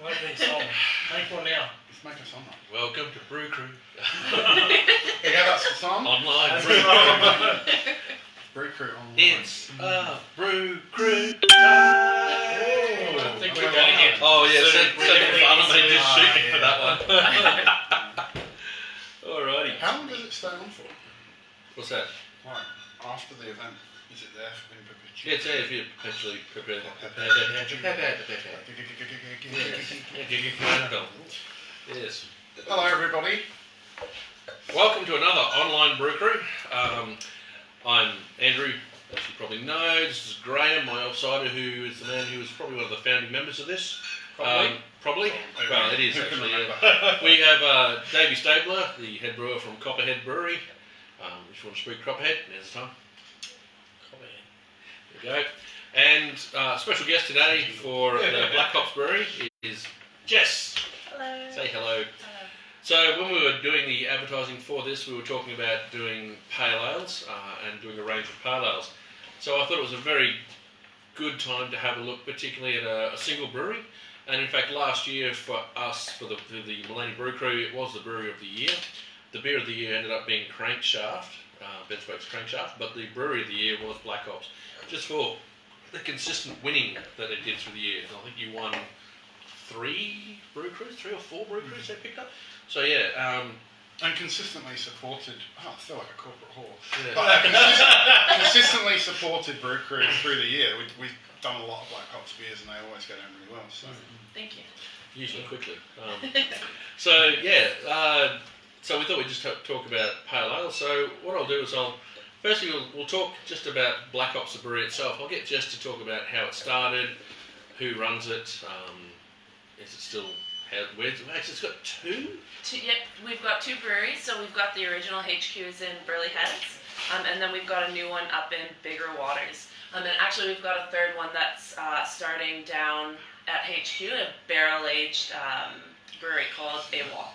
Opening song. Make one now. Let's make a song up. Welcome to Brew Crew. Yeah, that's the song. Online. That's Brew right. Crew. Brew Crew online. It's a Brew Crew time. I think we're going to get. Oh yeah, So second really fun of me easy. just shooting for that one. Alrighty. How long does it stay on for? What's that? Right, after the event, is it there for being perpetuated? Yeah, it's there if you're perpetually prepared. Yes. Hello everybody. Welcome to another online Brew Crew. I'm Andrew, as you probably know. This is Graham, my offsider, who is the man who was probably one of the founding members of this. Probably. Well, it is actually. We have Davey Stabler, the head brewer from Copperhead Brewery. If you want to speak Copperhead, now's the time. There we go. And special guest today for the Black Hops Brewery is Jess. Hello. Say hello. Hello. So when we were doing the advertising for this, we were talking about doing pale ales and doing a range of pale ales. So I thought it was a very good time to have a look, particularly at a single brewery. And in fact, last year for us, for the Maleny Brew Crew, it was the brewery of the year. The beer of the year ended up being Crankshaft, Ben Spoke's Crankshaft, but the brewery of the year was Black Hops, just for the consistent winning that it did through the years. I think you won 3 or 4 brew crews they picked up. So yeah. And consistently supported, I feel like a corporate whore, Yeah. but consistently supported Brew Crew through the year. We've done a lot of Black Hops beers and they always go down really well. So. Thank you. Usually quickly. So yeah, so we thought we'd just talk about pale ale. So what I'll do is firstly we'll talk just about Black Hops, the brewery itself. I'll get Jess to talk about how it started, who runs it, is it still, actually it's got 2? Yep, we've got 2 breweries. So we've got the original HQs in Burley Heads, and then we've got a new one up in Bigger Waters. And actually we've got a third one that's starting down at HQ, a barrel-aged brewery called AWOL.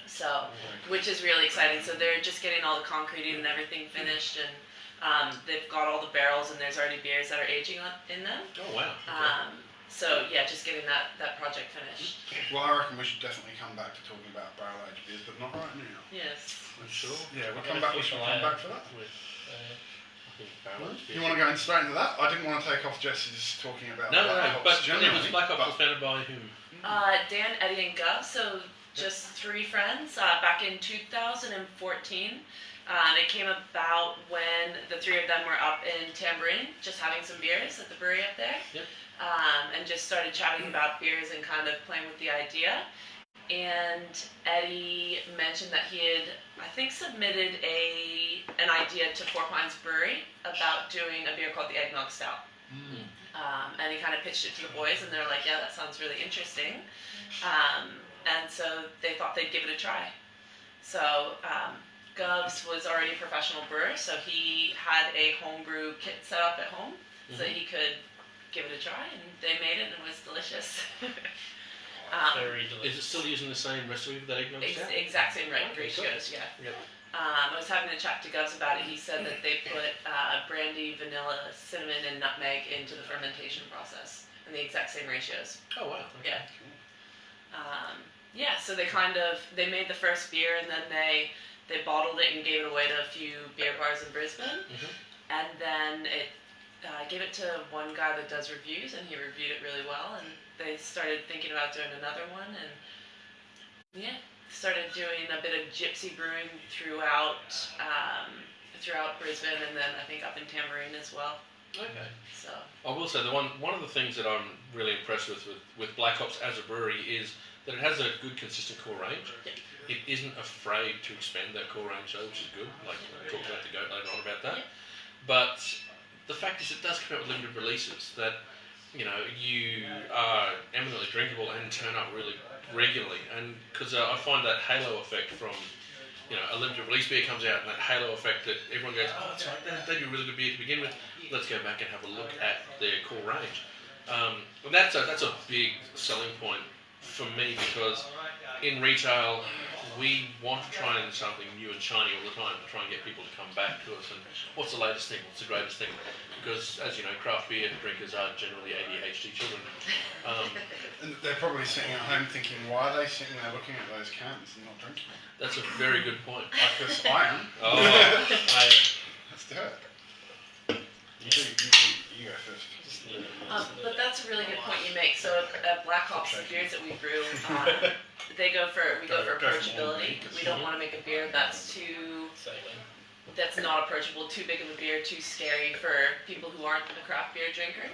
So, which is really exciting. So they're just getting all the concreting and everything finished, and they've got all the barrels, and there's already beers that are aging in them. Oh wow. Okay. So yeah, just getting that project finished. Well, I reckon we should definitely come back to talking about barrel-aged beers, but not right now. Yes. Sure. Yeah, we'll come back. We should come back for that. Barrel-aged You want to go straight into that? I didn't want to take off Jess's talking about No, Black Hops but generally. it was Black Hops was founded by whom? Dan, Eddie, and Gov. So just 3 friends back in 2014. And it came about when the 3 of them were up in Tambourine, just having some beers at the brewery up there. Yep. And just started chatting about beers and kind of playing with the idea. And Eddie mentioned that he had, I think, submitted an idea to Four Pines Brewery about doing a beer called the Eggnog Stout. And he kind of pitched it to the boys, and they're like, yeah, that sounds really interesting. And so they thought they'd give it a try. So Govs was already a professional brewer, so he had a homebrew kit set up at home so he could give it a try, and they made it, and it was delicious. Very delicious. Is it still using the same recipe for that eggnog stout? Exact same ratios, yeah. Yep. I was having a chat to Govs about it. He said that they put brandy, vanilla, cinnamon, and nutmeg into the fermentation process in the exact same ratios. Oh wow. Okay. Yeah. So they made the first beer, and then they bottled it and gave it away to a few beer bars in Brisbane. And then I gave it to one guy that does reviews, and he reviewed it really well, and they started thinking about doing another one, and started doing a bit of gypsy brewing throughout Brisbane, and then I think up in Tambourine as well. Okay. So I will say one of the things that I'm really impressed with Black Hops as a brewery is that it has a good consistent core range. Yep. It isn't afraid to expand that core range though, which is good. Like we'll talk about the goat later on about that. But the fact is it does come out with limited releases that, you are eminently drinkable and turn up really regularly. And because I find that halo effect from, a limited release beer comes out, and that halo effect that everyone goes, oh, that's right, they do a really good beer to begin with. Let's go back and have a look at their core range. And that's a big selling point for me because in retail we want to try and do something new and shiny all the time to try and get people to come back to us. And what's the latest thing? What's the greatest thing? Because, as you know, craft beer drinkers are generally ADHD children. And they're probably sitting at home thinking, why are they sitting there looking at those cans and not drinking them? That's a very good point. Because I am. Oh, Let's do it. You go first. But that's a really good point you make. So at Black Hops, the beers that we brew, we go for approachability. We don't want to make a beer that's not approachable, too big of a beer, too scary for people who aren't a craft beer drinker.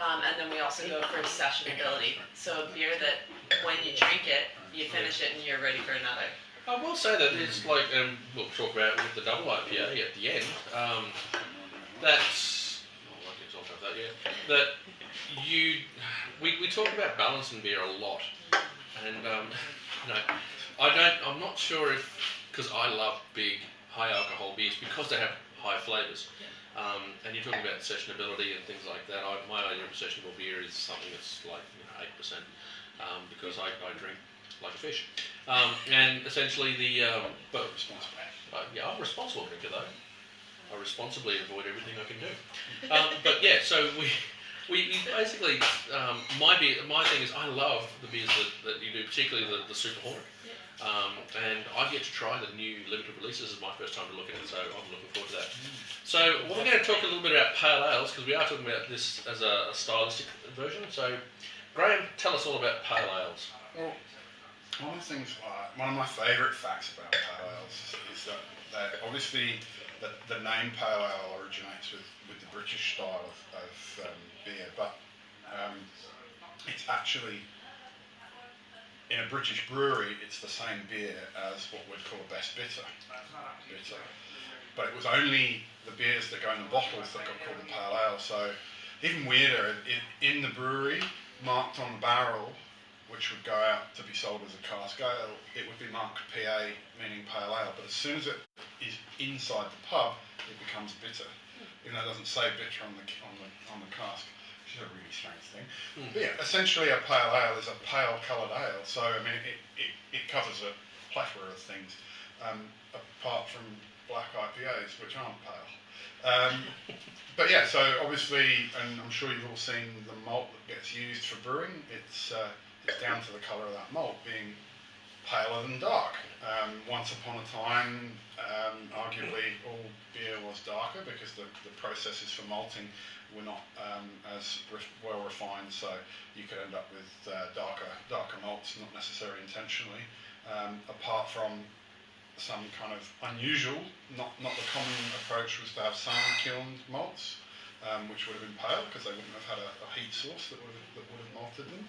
And then we also go for sessionability. So a beer that when you drink it, you finish it and you're ready for another. I will say that it's like, and we'll talk about with the double IPA at the end. That's I won't get talked about that yet. That we talk about balance in beer a lot, and I'm not sure if because I love big high alcohol beers because they have high flavours. And you're talking about sessionability and things like that. My idea of a sessionable beer is something that's like 8%, because I drink like a fish. And essentially but I'm a responsible drinker though. I responsibly avoid everything I can do. But yeah, so we basically my thing is I love the beers that you do, particularly the Super Hornet. And I get to try the new limited releases. This is my first time to look at it, so I'm looking forward to that. So we're going to talk a little bit about pale ales because we are talking about this as a stylistic version. So Graham, tell us all about pale ales. Well, one of my favourite facts about pale ales is that obviously the name pale ale originates with the British style of beer, but it's actually, in a British brewery, it's the same beer as what we'd call a best bitter. But it was only the beers that go in the bottles that got called a pale ale. So even weirder, in the brewery, marked on the barrel, which would go out to be sold as a cask ale, it would be marked PA, meaning pale ale. But as soon as it is inside the pub, it becomes bitter, even though it doesn't say bitter on the cask, which is a really strange thing. But yeah, essentially a pale ale is a pale coloured ale. So I mean, it covers a plethora of things, apart from black IPAs, which aren't pale. But yeah, so obviously, and I'm sure you've all seen the malt that gets used for brewing. It's down to the colour of that malt being paler than dark. Once upon a time, arguably all beer was darker because the processes for malting were not as well refined, so you could end up with darker malts, not necessarily intentionally, apart from some kind of unusual, not the common approach was to have sun kilned malts, which would have been pale because they wouldn't have had a heat source that would have malted them.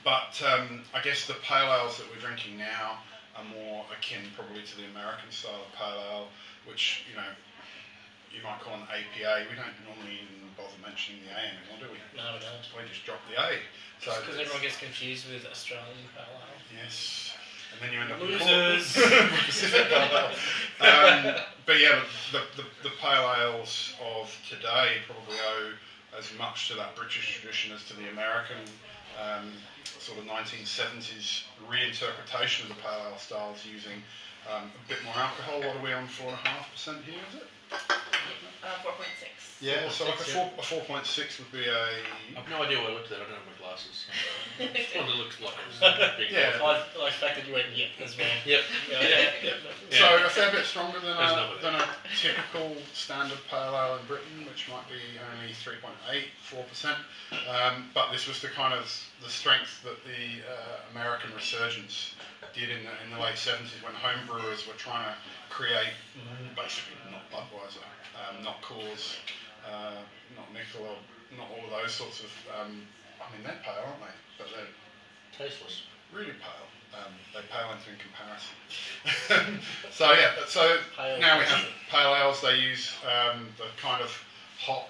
But I guess the pale ales that we're drinking now are more akin probably to the American style of pale ale, which you might call an APA. We don't normally even bother mentioning the A anymore, do we? No, we don't. We just drop the A. So because everyone gets confused with Australian pale ale. Yes. And then you end up losers. Pacific pale ale. But yeah, the pale ales of today probably owe as much to that British tradition as to the American sort of 1970s reinterpretation of the pale ale styles using a bit more alcohol. What are we on, 4.5% here, is it? 4.6. Yeah, so like a 4.6 would be a... I've no idea why I looked at that. I don't have my glasses. It looks like a big Yeah. I like the fact that you went yep as well. Yep. Yeah. So a fair bit stronger than There's a typical standard pale ale in Britain, which might be only 3.8, 4%. But this was the kind of the strength that the American resurgence did in the late 70s when home brewers were trying to create basically not Budweiser, not Coors, not Michelob, not all of those sorts of. I mean, they're pale, aren't they? But they're tasteless. really pale. They pale into in comparison. So Pale now we have pale ales. They use the kind of hop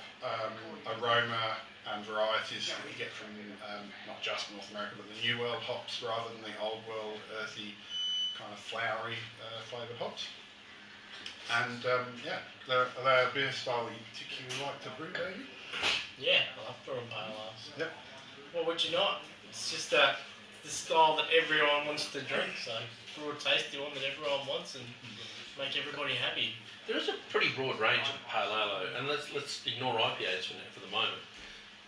aroma and varieties that we get from not just North America, but the New World hops rather than the Old World earthy kind of flowery flavoured hops. And they're a beer style that you particularly like to brew, baby. Yeah, I love brewing pale ales. Yep. What would you not? It's just the style that everyone wants to drink. So brew a tasty one that everyone wants and make everybody happy. There is a pretty broad range of pale ale, and let's ignore IPAs for the moment.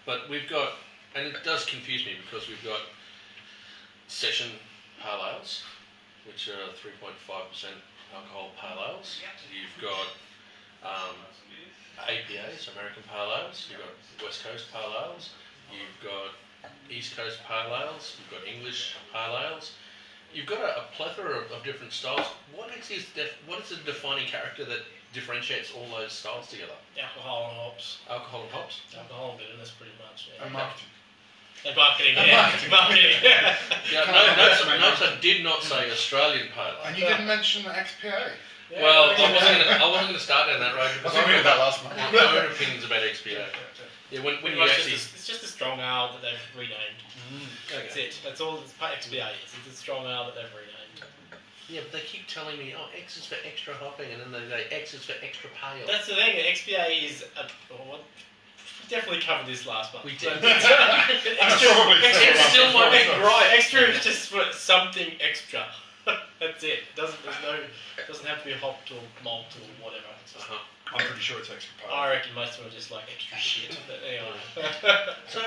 But we've got, and it does confuse me because we've got session pale ales, which are 3.5% alcohol pale ales. You've got APAs, American pale ales. You've got West Coast pale ales. You've got East Coast pale ales. You've got English pale ales. You've got a plethora of different styles. What is the defining character that differentiates all those styles together? Alcohol and hops. Alcohol and hops? Alcohol and bitterness, pretty much. Yeah. And marketing. And marketing, yeah. Marketing, yeah. Yeah, notice I did not say Australian pale ale. And you didn't mention the XPA. Yeah, Well, I wasn't going to start down that road I because think we did that last month. my own opinions about XPA. Yeah, when Pretty you much actually... it's just a strong ale that they've renamed. That's Okay. it. That's all XPA is. It's a strong ale that they've renamed. Yeah, but they keep telling me, oh, X is for extra hopping, and then they say X is for extra pale. That's the thing. XPA is we definitely covered this last month. We did. Extra, Probably extra so. still my big gripe. Extra is just for something extra. That's it. Doesn't have to be hopped or malt or whatever. It's just, I'm pretty sure it's extra pale. I reckon most of them are just like extra shit. But anyway. So,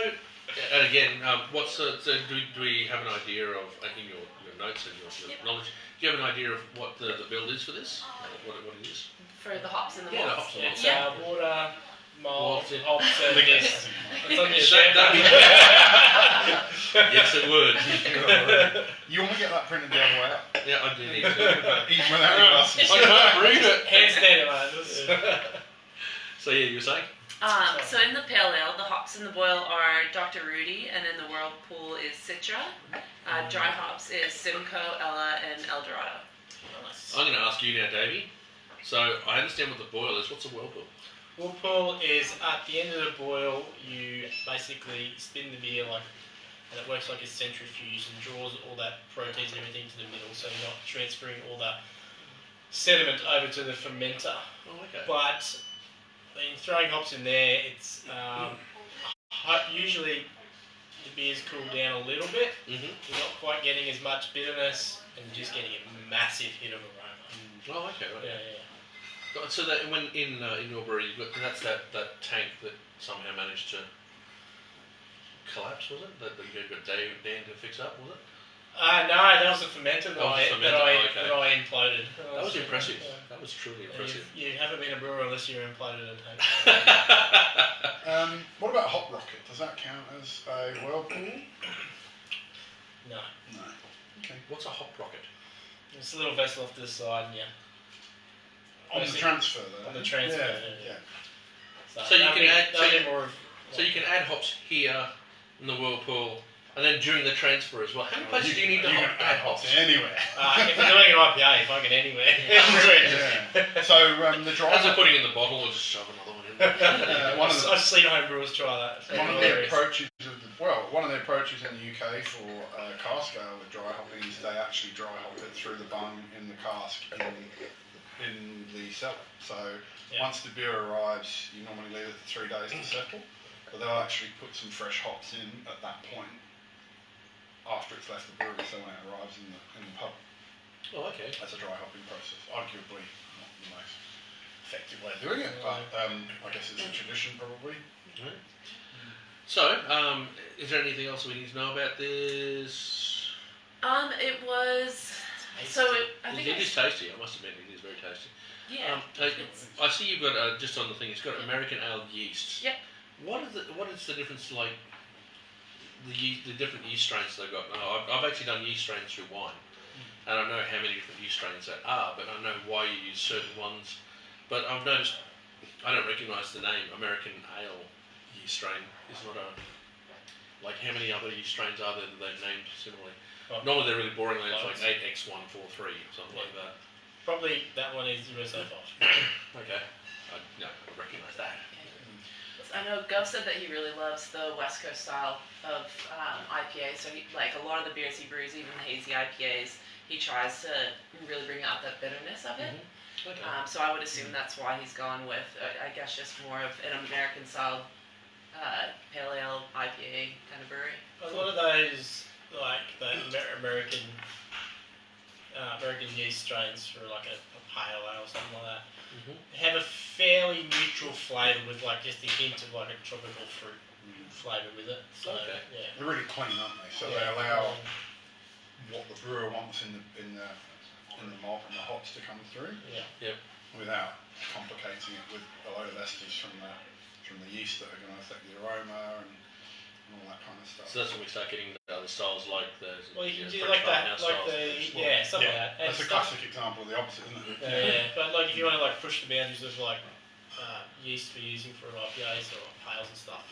and again, do we have an idea of, in your notes and your knowledge, do you have an idea of what the build is for this? What it is? For the hops and the Yeah, the malts. hops and It's malts. water, malt, Malts, yeah. hops, and this. It's on your That'd be- chef. Yes, it would. You want to get that printed the other way out? Yeah, I do need to. Even without your glasses. I can't read it. Handstand man. So yeah, you were saying? So in the pale ale, the hops in the boil are Dr. Rudy, and in the whirlpool is Citra. Dry hops is Simcoe, Ella, and Eldorado. Nice. I'm going to ask you now, Davey. So I understand what the boil is. What's a whirlpool? Whirlpool is at the end of the boil, you basically spin the beer and it works like a centrifuge and draws all that proteins and everything to the middle, so you're not transferring all that sediment over to the fermenter. Oh, okay. But when you're throwing hops in there, it's usually the beer's cooled down a little bit. Mm-hmm. You're not quite getting as much bitterness, and you're just getting a massive hit of aroma. Oh, okay. Right. Yeah. So that when in your brewery, that's that tank that somehow managed to collapse, was it? That you got Dan to fix up, was it? No, that was a fermenter that I imploded. That was impressive. Yeah. That was truly impressive. You haven't been a brewer unless you're imploded at home. What about Hot Rocket? Does that count as a whirlpool? No. No. Okay. What's a hop rocket? It's a little vessel off to the side, yeah. On the transfer, though. On the transfer, Yeah. So you can add- that'd be more of, So you can add hops here in the whirlpool, and then during the transfer as well. How many places do you need to add hops? Anywhere. if you're doing an IPA, fucking anywhere. Yeah. So the dry. As they're putting it in the bottle, or just shove another one in there. I've seen home brewers try that. One of the approaches one of the approaches in the UK for cask ale with dry hopping is they actually dry hop it through the bung in the cask in the cellar. So once the beer arrives, you normally leave it for 3 days to settle, but they'll actually put some fresh hops in at that point after it's left the brewery, so when it arrives in the pub. Oh, okay. That's a dry hopping process. Arguably not the most effective way of doing it, but I guess it's a tradition probably. Right. So, is there anything else we need to know about this? It was. So I think It is tasty. I must admit, it is very tasty. yeah. I see you've got just on the thing. It's got American ale yeast. Yep. What is the difference like? The different yeast strains they've got. No, I've actually done yeast strains through wine, and I know how many different yeast strains there are, but I know why you use certain ones. But I've noticed I don't recognise the name American ale yeast strain. Is not a like how many other yeast strains are there that they've named similarly? Well, Normally they're really boring names like 8X143 or something like that. Probably that one is USA Pot. Okay, I recognise that. I know Gov said that he really loves the West Coast style of IPA. So like a lot of the beers he brews, even the hazy IPAs, he tries to really bring out the bitterness of it. Mm-hmm. Okay. So I would assume that's why he's gone with, I guess, just more of an American style pale ale, IPA kind of brewery. A lot of those, like the American yeast strains for like a pale ale or something like that, have a fairly neutral flavour with like just a hint of like a tropical fruit flavour with it. So yeah, They're really clean, aren't they? So they allow what the brewer wants in the malt and the hops to come through. Yeah. Without complicating it with a load of esters from the yeast that are going to affect the aroma and all that kind of stuff. So that's when we start getting the other styles like the you can do French like that, farmhouse like styles. something like that. And That's a classic example of the opposite, isn't it? Yeah, but like if you want to like push the boundaries of like yeast for using for IPAs or pales and stuff,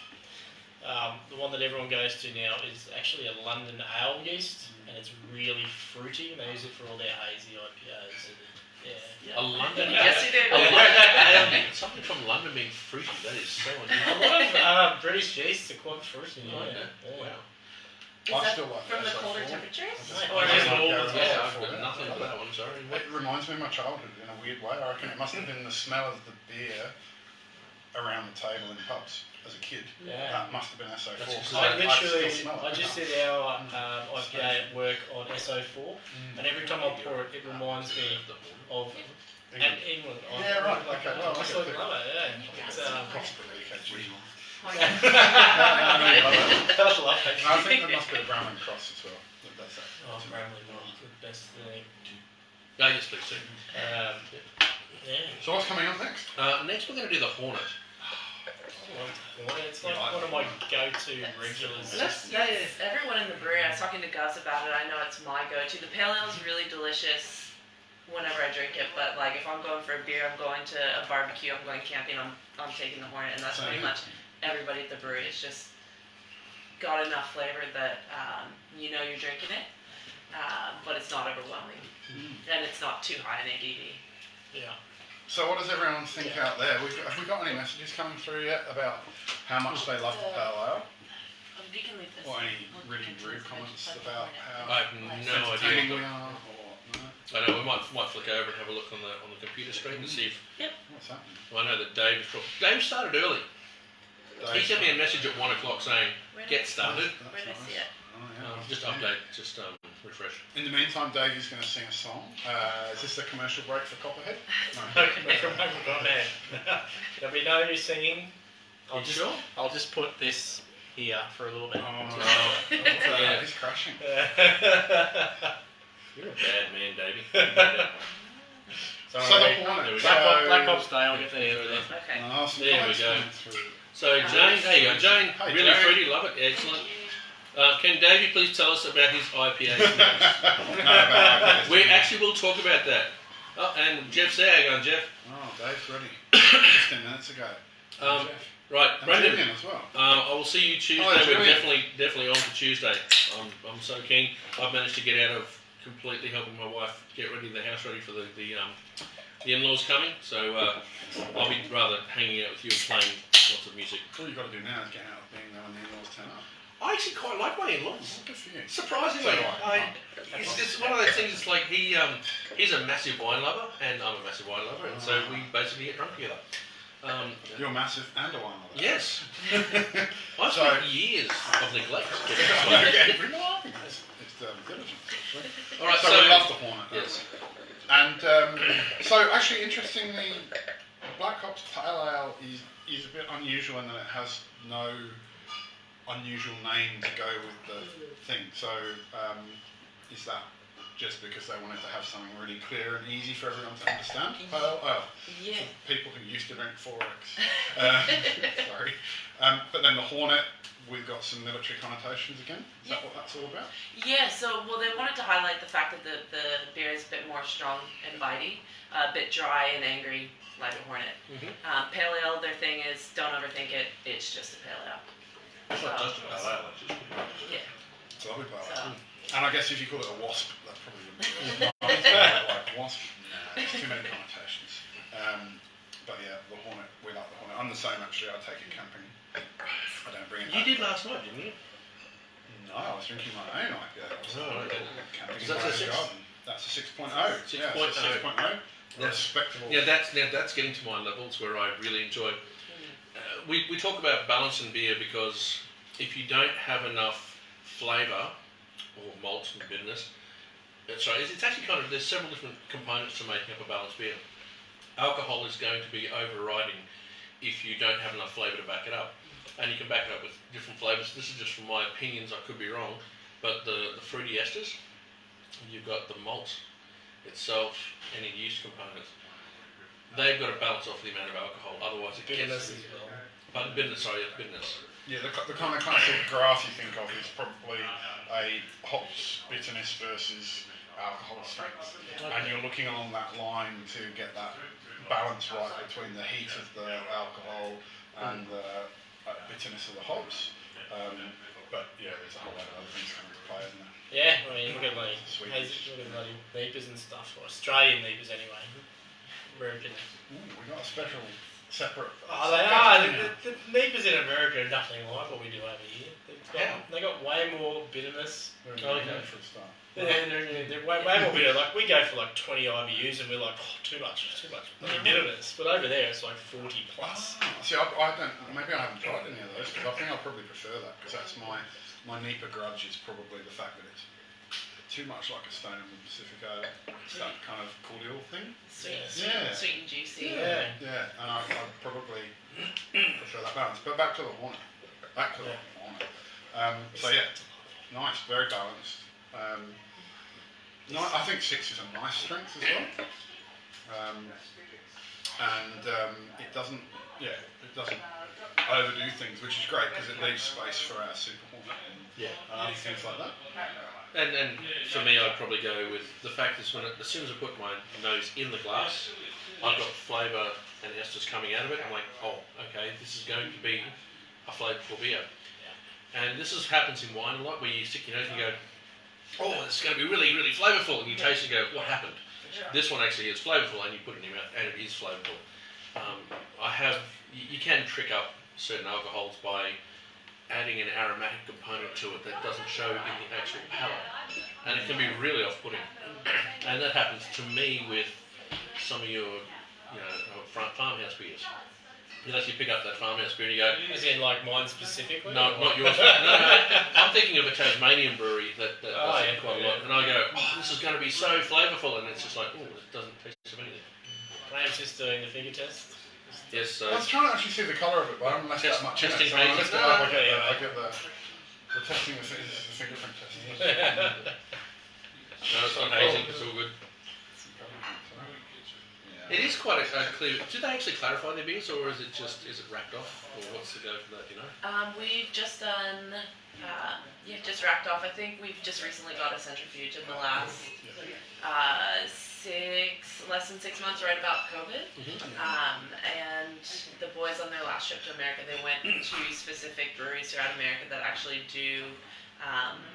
the one that everyone goes to now is actually a London ale yeast, and it's really fruity, and they use it for all their hazy IPAs. A London Yes, you do. something from London being fruity, that is so A unusual. lot of British yeasts are quite fruity. Wow. Is I that still like from the SO4. colder temperatures? Or is it all the time? Yeah, I've got nothing for that one, sorry. It reminds me of my childhood in a weird way. I reckon it must have been the smell of the beer around the table in pubs as a kid. Yeah. That must have been SO4. That's I just did our IPA at work on SO4, and every time I pour it, it reminds me of England. Yeah, right. Like, Okay. I absolutely love it. Yeah. It's, Possibly KG. Oh, I love it. I think there must be a Browning Cross as well that does that. Oh, probably not the best thing. No, yes, please do. Yeah. So what's coming up next? Next we're going to do the Hornet. It's like one of my go-to regulars. That's everyone in the brewery. I was talking to Gus about it. I know it's my go-to. The pale ale is really delicious whenever I drink it, but like if I'm going for a beer, I'm going to a barbecue, I'm going camping, I'm taking the Hornet, and that's pretty much everybody at the brewery. It's just got enough flavor that you know you're drinking it, but it's not overwhelming, and it's not too high in ABV. Yeah. So what does everyone think out there? Have we got any messages coming through yet about how much they love the pale ale? You can leave this. Or any really rude comments about how I have no entertaining idea. we are? Or no? I know we might flick over and have a look on the computer screen to see if. What's happening? Well, I know that Dave started early. He sent me a message at 1 o'clock saying, "Get started." Where did I see it? Oh, yeah. Just update, just refresh. In the meantime, Davey's going to sing a song. Is this a commercial break for Copperhead? No. There'll be no singing. You sure? I'll just put this here for a little bit. Oh, no. Yeah. He's crashing. You're a bad man, Davey. So the Hornet. Black Ops Day, I'll get that over there. Okay. Some There we comments go. coming through. So Jane, there you go. Jane, Hey, really Jane. fruity, love it, excellent. Can Davey please tell us about his IPA? We actually will talk about that. Oh, and Jeff's there. How you going, Jeff? Oh, Dave's ready. 15 minutes ago. Right, And Brendan. Julian as well. I will see you Tuesday. Oh, We're Julian. definitely on for Tuesday. I'm so keen. I've managed to get out of completely helping my wife get ready, the house ready for the in-laws coming. So I'll be rather hanging out with you and playing lots of music. All you've got to do now is get out of being there when the in-laws turn up. I actually quite like my in-laws. Good for you. Surprisingly, So do I. it's one of those things. It's like he's a massive wine lover, and I'm a massive wine lover, and so we basically get drunk together. You're massive and a wine lover. Yes, I've So- spent years of neglect. Okay, bring it on. It's diligent, actually. All right, So we love the Hornet. Yes. And so actually, interestingly, Black Ops Pale Ale is a bit unusual in that it has no unusual name to go with the thing. So is that just because they wanted to have something really clear and easy for everyone to understand? Pale Ale. Yeah. For people who used to drink 4X. Sorry. But then the Hornet, we've got some military connotations again. Is that what that's all about? Yeah, so, well, they wanted to highlight the fact that the beer is a bit more strong and bitey, a bit dry and angry, like a Hornet. Pale ale, their thing is, don't overthink it, it's just a pale ale. It's not just a pale ale, it's just Yeah. It's a lovely pale ale. So, And I guess if you call it a wasp, that probably wouldn't be like wasp. Nah, there's too many connotations. But yeah, the Hornet, we like the Hornet. I'm the same actually. I take it camping. I don't bring it You back. did last night, didn't you? No, I was drinking my own IPA. Oh, okay. Camping Is in that my a six? garden. That's a 6.0. 6.0. Yeah, it's a 6.0. That's- Respectable. Yeah, that's getting to my levels where I really enjoy. we talk about balance in beer because if you don't have enough flavour or malt and bitterness, it's actually kind of, there's several different components to making up a balanced beer. Alcohol is going to be overriding if you don't have enough flavour to back it up. And you can back it up with different flavours. This is just from my opinions, I could be wrong, but the fruity esters, you've got the malt itself, any yeast components, they've got to balance off the amount of alcohol, otherwise it Bitterness gets... as well. Bitterness. Yeah, the kind of classic graph you think of is probably a hops bitterness versus alcohol strength, and you're looking along that line to get that balance right between the heat of the alcohol and the bitterness of the hops. But yeah, there's a whole lot of other things coming into play, isn't there? Yeah, I mean, look at like Swedish. look at bloody Neepers and stuff, or Australian Neepers anyway. American. Ooh, we got a special separate. Oh, they are. The Neepers in America are nothing like what we do over here. They got way more bitterness. They're Oh, in okay. for a start. They're way more bitter. Like we go for like 20 IBUs and we're like, oh, too much bitterness. But over there it's like 40 plus. See, I don't. Maybe I haven't tried any of those, because I think I probably prefer that, because that's my Nipah grudge is probably the fact that it's too much like a Stone and Pacifico. It's that kind of cordial thing. Sweet, Yeah. sweet and juicy. Yeah. Yeah, and I probably prefer that balance. But back to the Hornet. So yeah, nice, very balanced. I think 6 is a nice strength as well. It doesn't overdo things, which is great because it leaves space for our Super Hornet and other things like that. And for me, I'd probably go with the fact is as soon as I put my nose in the glass, I've got flavour and esters coming out of it. I'm like, oh, okay, this is going to be a flavourful beer. And this happens in wine a lot, where you stick your nose and you go, oh, this is going to be really, really flavourful, and you taste it and go, what happened? This one actually is flavourful, and you put it in your mouth, and it is flavourful. You can trick up certain alcohols by adding an aromatic component to it that doesn't show in the actual palate, and it can be really off-putting. And that happens to me with some of your, farmhouse beers. You actually pick up that farmhouse beer and you go, As in like mine specifically? no, not yours. No. I'm thinking of a Tasmanian brewery that does it quite a lot, and I go, oh, this is going to be so flavourful, and it's just like, oh, it doesn't taste of anything. Graham's just doing the finger test. Yes, so I was trying to actually see the colour of it, but I haven't left that much in it. testing So I pages. looked it up. I get the testing is the fingerprint testing. no, it's not hazing. It's all good. It is quite a clear. Do they actually clarify their beers, or is it wrapped off, or what's the go for that? You know. We've just done, just wrapped off. I think we've just recently got a centrifuge in the last less than 6 months, right about COVID. And the boys on their last trip to America, they went to specific breweries throughout America that actually do,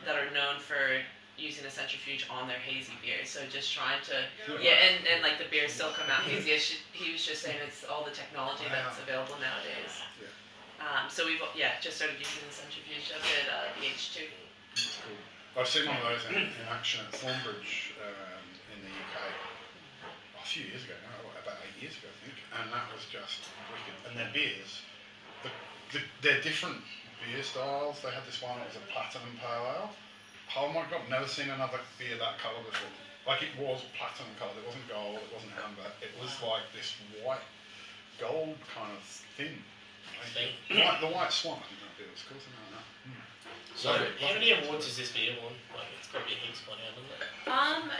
that are known for using a centrifuge on their hazy beers. So just trying to, and like the beers still come out hazy. He was just saying it's all the technology that's available nowadays. So we've just started using the centrifuge up at BH2. I've seen one of those in action at Thornbridge in the UK a few years ago now, about 8 years ago I think, and that was just wicked. And their beers, they're different beer styles. They had this one that was a platinum pale ale. Oh my god, never seen another beer that colour before. Like, it was platinum coloured, it wasn't gold, it wasn't amber, it was like this white, gold kind of thing. Like the White Swan, I think that beer was called, something like that. So, how many awards has this beer won? Like, it's got to be heaps by now, doesn't it?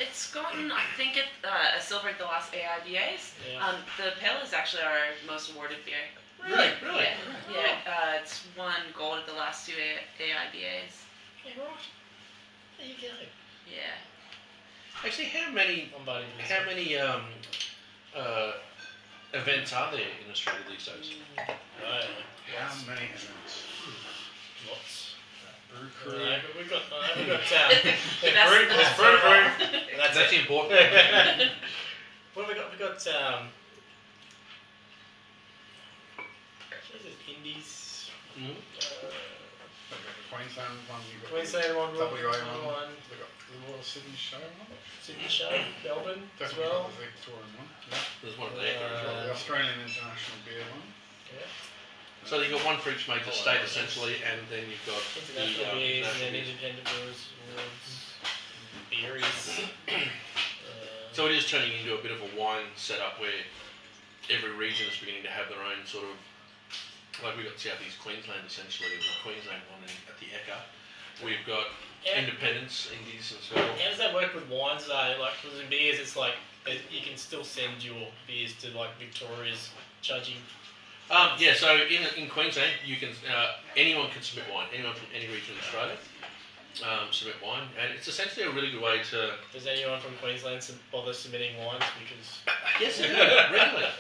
It's gotten, I think, a silver at the last AIBAs. Yeah. The Pale is actually our most awarded beer. Really? Yeah, it's won gold at the last 2 AIBAs. Yeah, right. There you go. Yeah. Actually, how many events are there in Australia these days? How many events? Lots. Brew No, crew. but we've got The Brew. best Brew. That's That's it. important. What have we got? We got what is it? Indies. Queensland one, you've got Queensland one. WA one. one. We've got the Royal Sydney Show one. Sydney Show. Melbourne as Definitely well. got the Victorian one. Yeah. There's one there as well. The Australian International Beer one. Yeah. So you've got one for each major state essentially, and then you've got International beers, and then beers. independent brewers, awards, beeries. So it is turning into a bit of a wine setup where every region is beginning to have their own sort of, like we've got South East Queensland essentially, the Queensland one at the Ekka. We've got independents, indies and so on. How does that work with wines though? Like, because in beers, it's like you can still send your beers to like Victoria's judging. Yeah, so in Queensland, you can anyone can submit wine. Anyone from any region of Australia submit wine, and it's essentially a really good way to. Does anyone from Queensland bother submitting wines? Because Yes, they do regularly.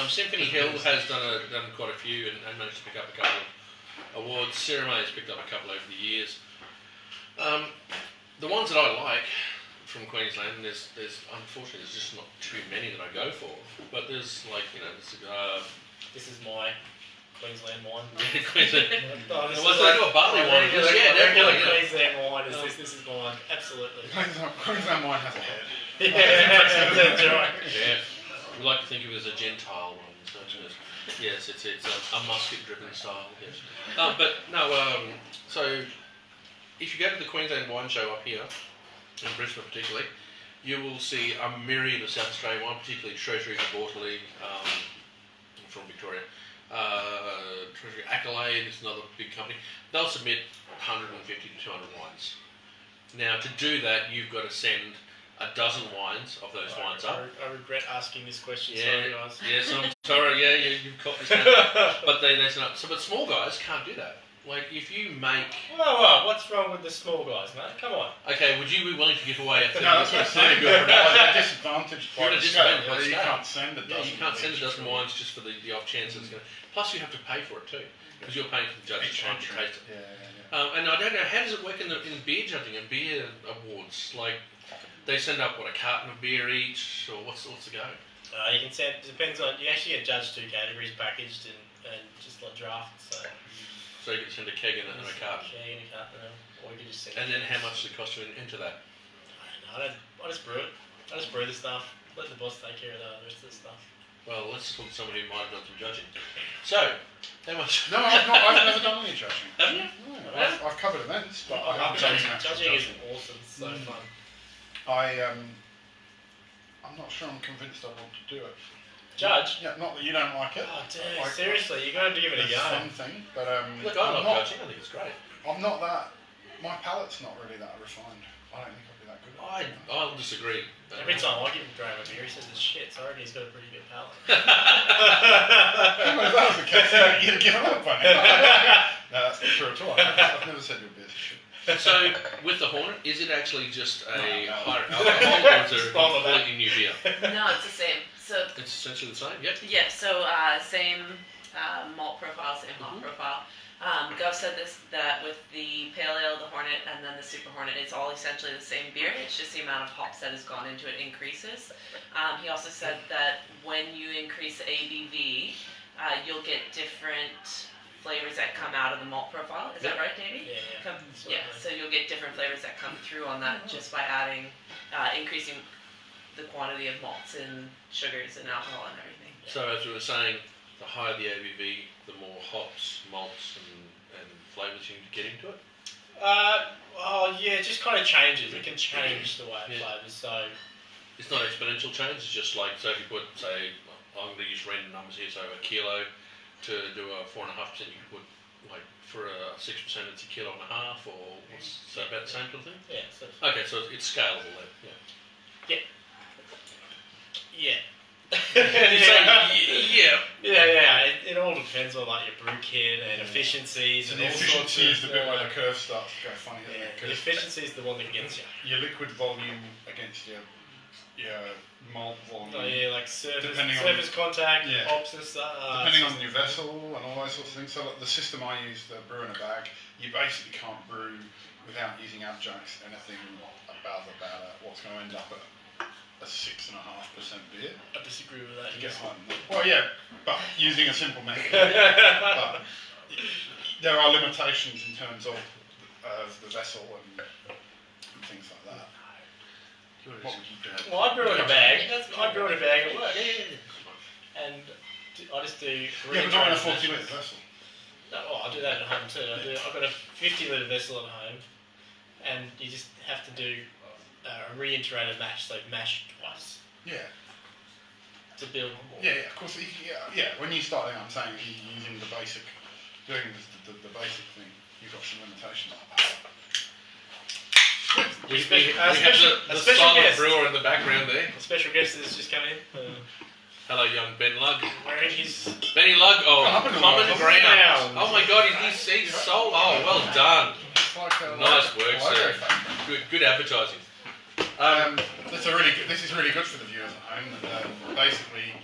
Symphony Hill has done quite a few and managed to pick up a couple of awards. Ceremony has picked up a couple over the years. The ones that I like from Queensland, and there's unfortunately there's just not too many that I go for. But there's like this is my Queensland wine. Queensland. Oh, this Well, is they do a barley wine. regular, Yeah, regular definitely. Queensland wine is this. This is mine. Absolutely. Queensland wine has a head. Yeah, that's right. Yeah, we like to think of it as a Gentile one, don't it? Yes, it's a musket-driven style. Yes, but no. So if you go to the Queensland Wine Show up here in Brisbane, particularly, you will see a myriad of South Australian wine, particularly Treasury and Bortley from Victoria. Treasury Accolade is another big company. They'll submit 150 to 200 wines. Now, to do that, you've got to send a dozen wines of those wines up. I regret asking this question. Yeah, Sorry, guys. yes, I'm sorry. Yeah, you've caught this now. But they send up. So, but small guys can't do that. Like, if you make. Whoa, what's wrong with the small guys, mate? Come on. Okay, would you be willing to give away a 30 No, that's what I'm saying. good production? You're disadvantaged You're by at a the scale. disadvantage by the You scale. can't send a Yeah, dozen. you can't send a each. dozen wines just for the off chance it's going to. Plus, you have to pay for it too, because you're paying for the judges' Each time to entry. taste it. Yeah. And I don't know, how does it work in beer judging and beer awards? Like, they send up, what, a carton of beer each, or what's the go? You can send. Depends on. You actually get judged 2 categories, packaged and just like draft. So you can send a keg and a carton. Yeah, in a carton, or you can just send. And then how much does it cost to enter that? I just brew it. I just brew the stuff. Let the boss take care of the rest of the stuff. Well, let's talk to somebody who might have done some judging. So, how much? No, I've never done any judging. Haven't you? No, I've covered events, but I haven't done any actual Judging is judging. awesome. It's so fun. I'm not sure I'm convinced I want to do it. Judge? Yeah, not that you don't like it. Oh, damn, Like, seriously, you're going to have to give it a It's a go. fun thing, but Look, I I'm love not. judging. I think it's great. I'm not that. My palate's not really that refined. I don't think I'll be that good. I'll disagree. Every time I give him Graham a beer, he says it's shit, so I reckon he's got a pretty good palate. Well, if that was the case, you'd have given up on it. No, that's not true at all. I've never said your beer's shit. So, with the Hornet, is it actually just a No. higher alcohol, or is it a Follow that. completely new beer? No, it's the same. So It's essentially the same, yep. yeah, so same malt profile, same hop profile. Gov said that with the Pale Ale, the Hornet, and then the Super Hornet, it's all essentially the same beer. It's just the amount of hops that has gone into it increases. He also said that when you increase the ABV, you'll get different flavors that come out of the malt profile. Is that right, Davey? Yeah. Yeah, so you'll get different flavors that come through on that just by adding, increasing the quantity of malts and sugars and alcohol and everything. So, as we were saying, the higher the ABV, the more hops, malts, and flavours you can get into it. It just kind of changes. It can change the way it Yeah. flavours. So It's not exponential change, it's just like, so if you put, say, I'm going to use random numbers here, so a kilo to do a 4.5%, you could put, like, for a 6%, it's a kilo and a half, or what's, so about the same sort of thing? yeah, so Okay, so it's scalable then, yeah. yeah. Yeah. It all depends on like your brew kit and efficiencies So and the all sorts efficiency of. is the bit where the curve starts to go funny, doesn't Yeah, it? the 'Cause efficiency is the one that gets you. your liquid volume against your malt volume. Oh yeah, like surface Depending on- contact, Yeah. hops and stuff. Depending on your vessel and all those sorts of things. So like the system I use, the brew in a bag, you basically can't brew without using adjuncts anything above about what's going to end up at a 6.5% beer. I disagree with that. To get higher than that. Well, yeah, but using a simple method. But there are limitations in terms of the vessel and things like that. What would you do? Well, I brew in a bag. I brew in a bag at work. Yeah. And just do Yeah, but not in a 40-litre vessel. No, I do that at home too. I've got a 50-litre vessel at home, and you just have to do a reiterated mash, so mash twice Yeah. to build more. Yeah, of course. Yeah. When you start, I'm saying using the basic, doing the basic thing, you've got some limitations. We have the silent guest. brewer in the background there. A special guest has just come in. Hello, young Ben Lugg. Wearing his Benny Lugg, Common Common Ground. Ground. Oh my God, he's so. Oh, well done. It's like Nice work, logo sir. factory. Good advertising. This is really good for the viewers at home. Basically,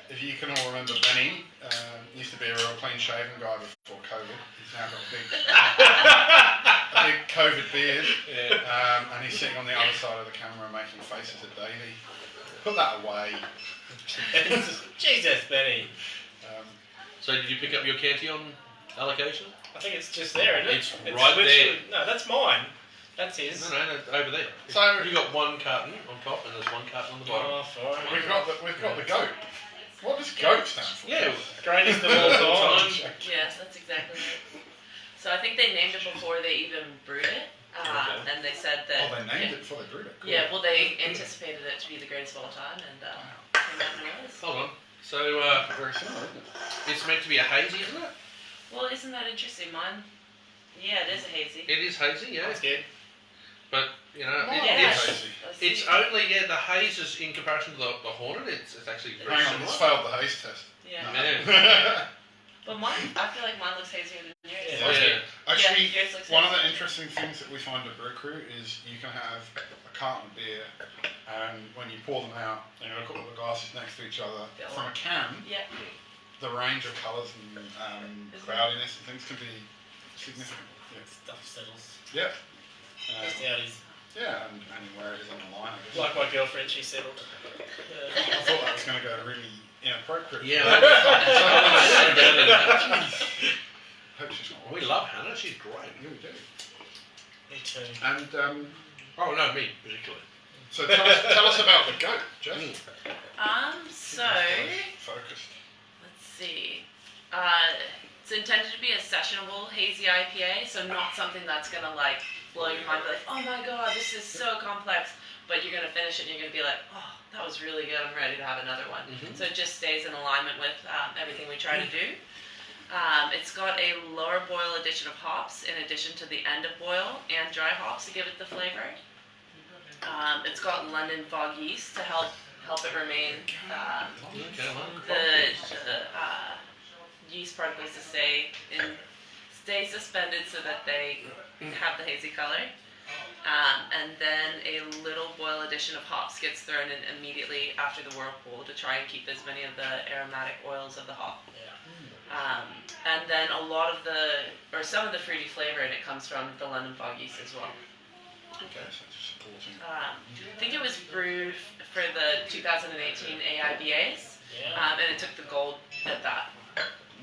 if you can all remember, Benny used to be a real clean-shaven guy before COVID. He's now got a big COVID beard, and he's sitting on the other side of the camera making faces at Davey. Put that away. Jesus, Benny. So did you pick up your Cantillon allocation? I think it's just there, isn't it? It's right there. No, that's mine. That's his. No, over there. So You got one carton on top and there's one carton on the bottom. Oh, fine. we've got the goat. What does goat stand for? Yeah. Greatest of all time. Yes, that's exactly it. So I think they named it before they even brewed it, and they said that. Oh, they named it before they brewed it. Cool. Yeah, well, they anticipated it to be the greatest of all time, and came out and it was. Hold on. So Very similar, isn't it? it's meant to be a hazy, isn't it? Well, isn't that interesting? Mine, yeah, it is a hazy. It is hazy, yeah. That's good. But you know, Yeah. it's only the haze is in comparison to the Hornet. It's actually very Hang on, similar. it's failed the haze test. Yeah. Yeah. But mine, I feel like mine looks hazier than yours. Yeah. Actually, Yeah, yours looks one of hazy. the interesting things that we find at Brew Crew is you can have a carton of beer, and when you pour them out, and you look at the glasses next to each other, from a can, Yeah. the range of colours and cloudiness and things can be significant. Stuff settles. Yeah. Just how it is. Yeah, and where it is on the line, I guess. Like my girlfriend, she settled. I thought that was going to go really inappropriate. Yeah. Hope she's not We watching. love Hannah. She's great. Yeah, we do. Me too. And Oh no, me particularly. so tell us about the goat, Jeff. So Focused. let's see. It's intended to be a sessionable hazy IPA, so not something that's gonna like blow your mind, be like, oh my god, this is so complex. But you're gonna finish it and you're gonna be like, oh, that was really good. I'm ready to have another one. Mhm. So it just stays in alignment with everything we try to do. It's got a lower boil addition of hops in addition to the end of boil and dry hops to give it the flavor. It's got London fog yeast to help it remain the yeast particles to stay suspended so that they have the hazy color. And then a little boil addition of hops gets thrown in immediately after the whirlpool to try and keep as many of the aromatic oils of the hop. And then some of the fruity flavor in it comes from the London fog yeast as well. Okay, so it's supporting. I think it was brewed for the 2018 AIBAs, Yeah. and it took the gold at that.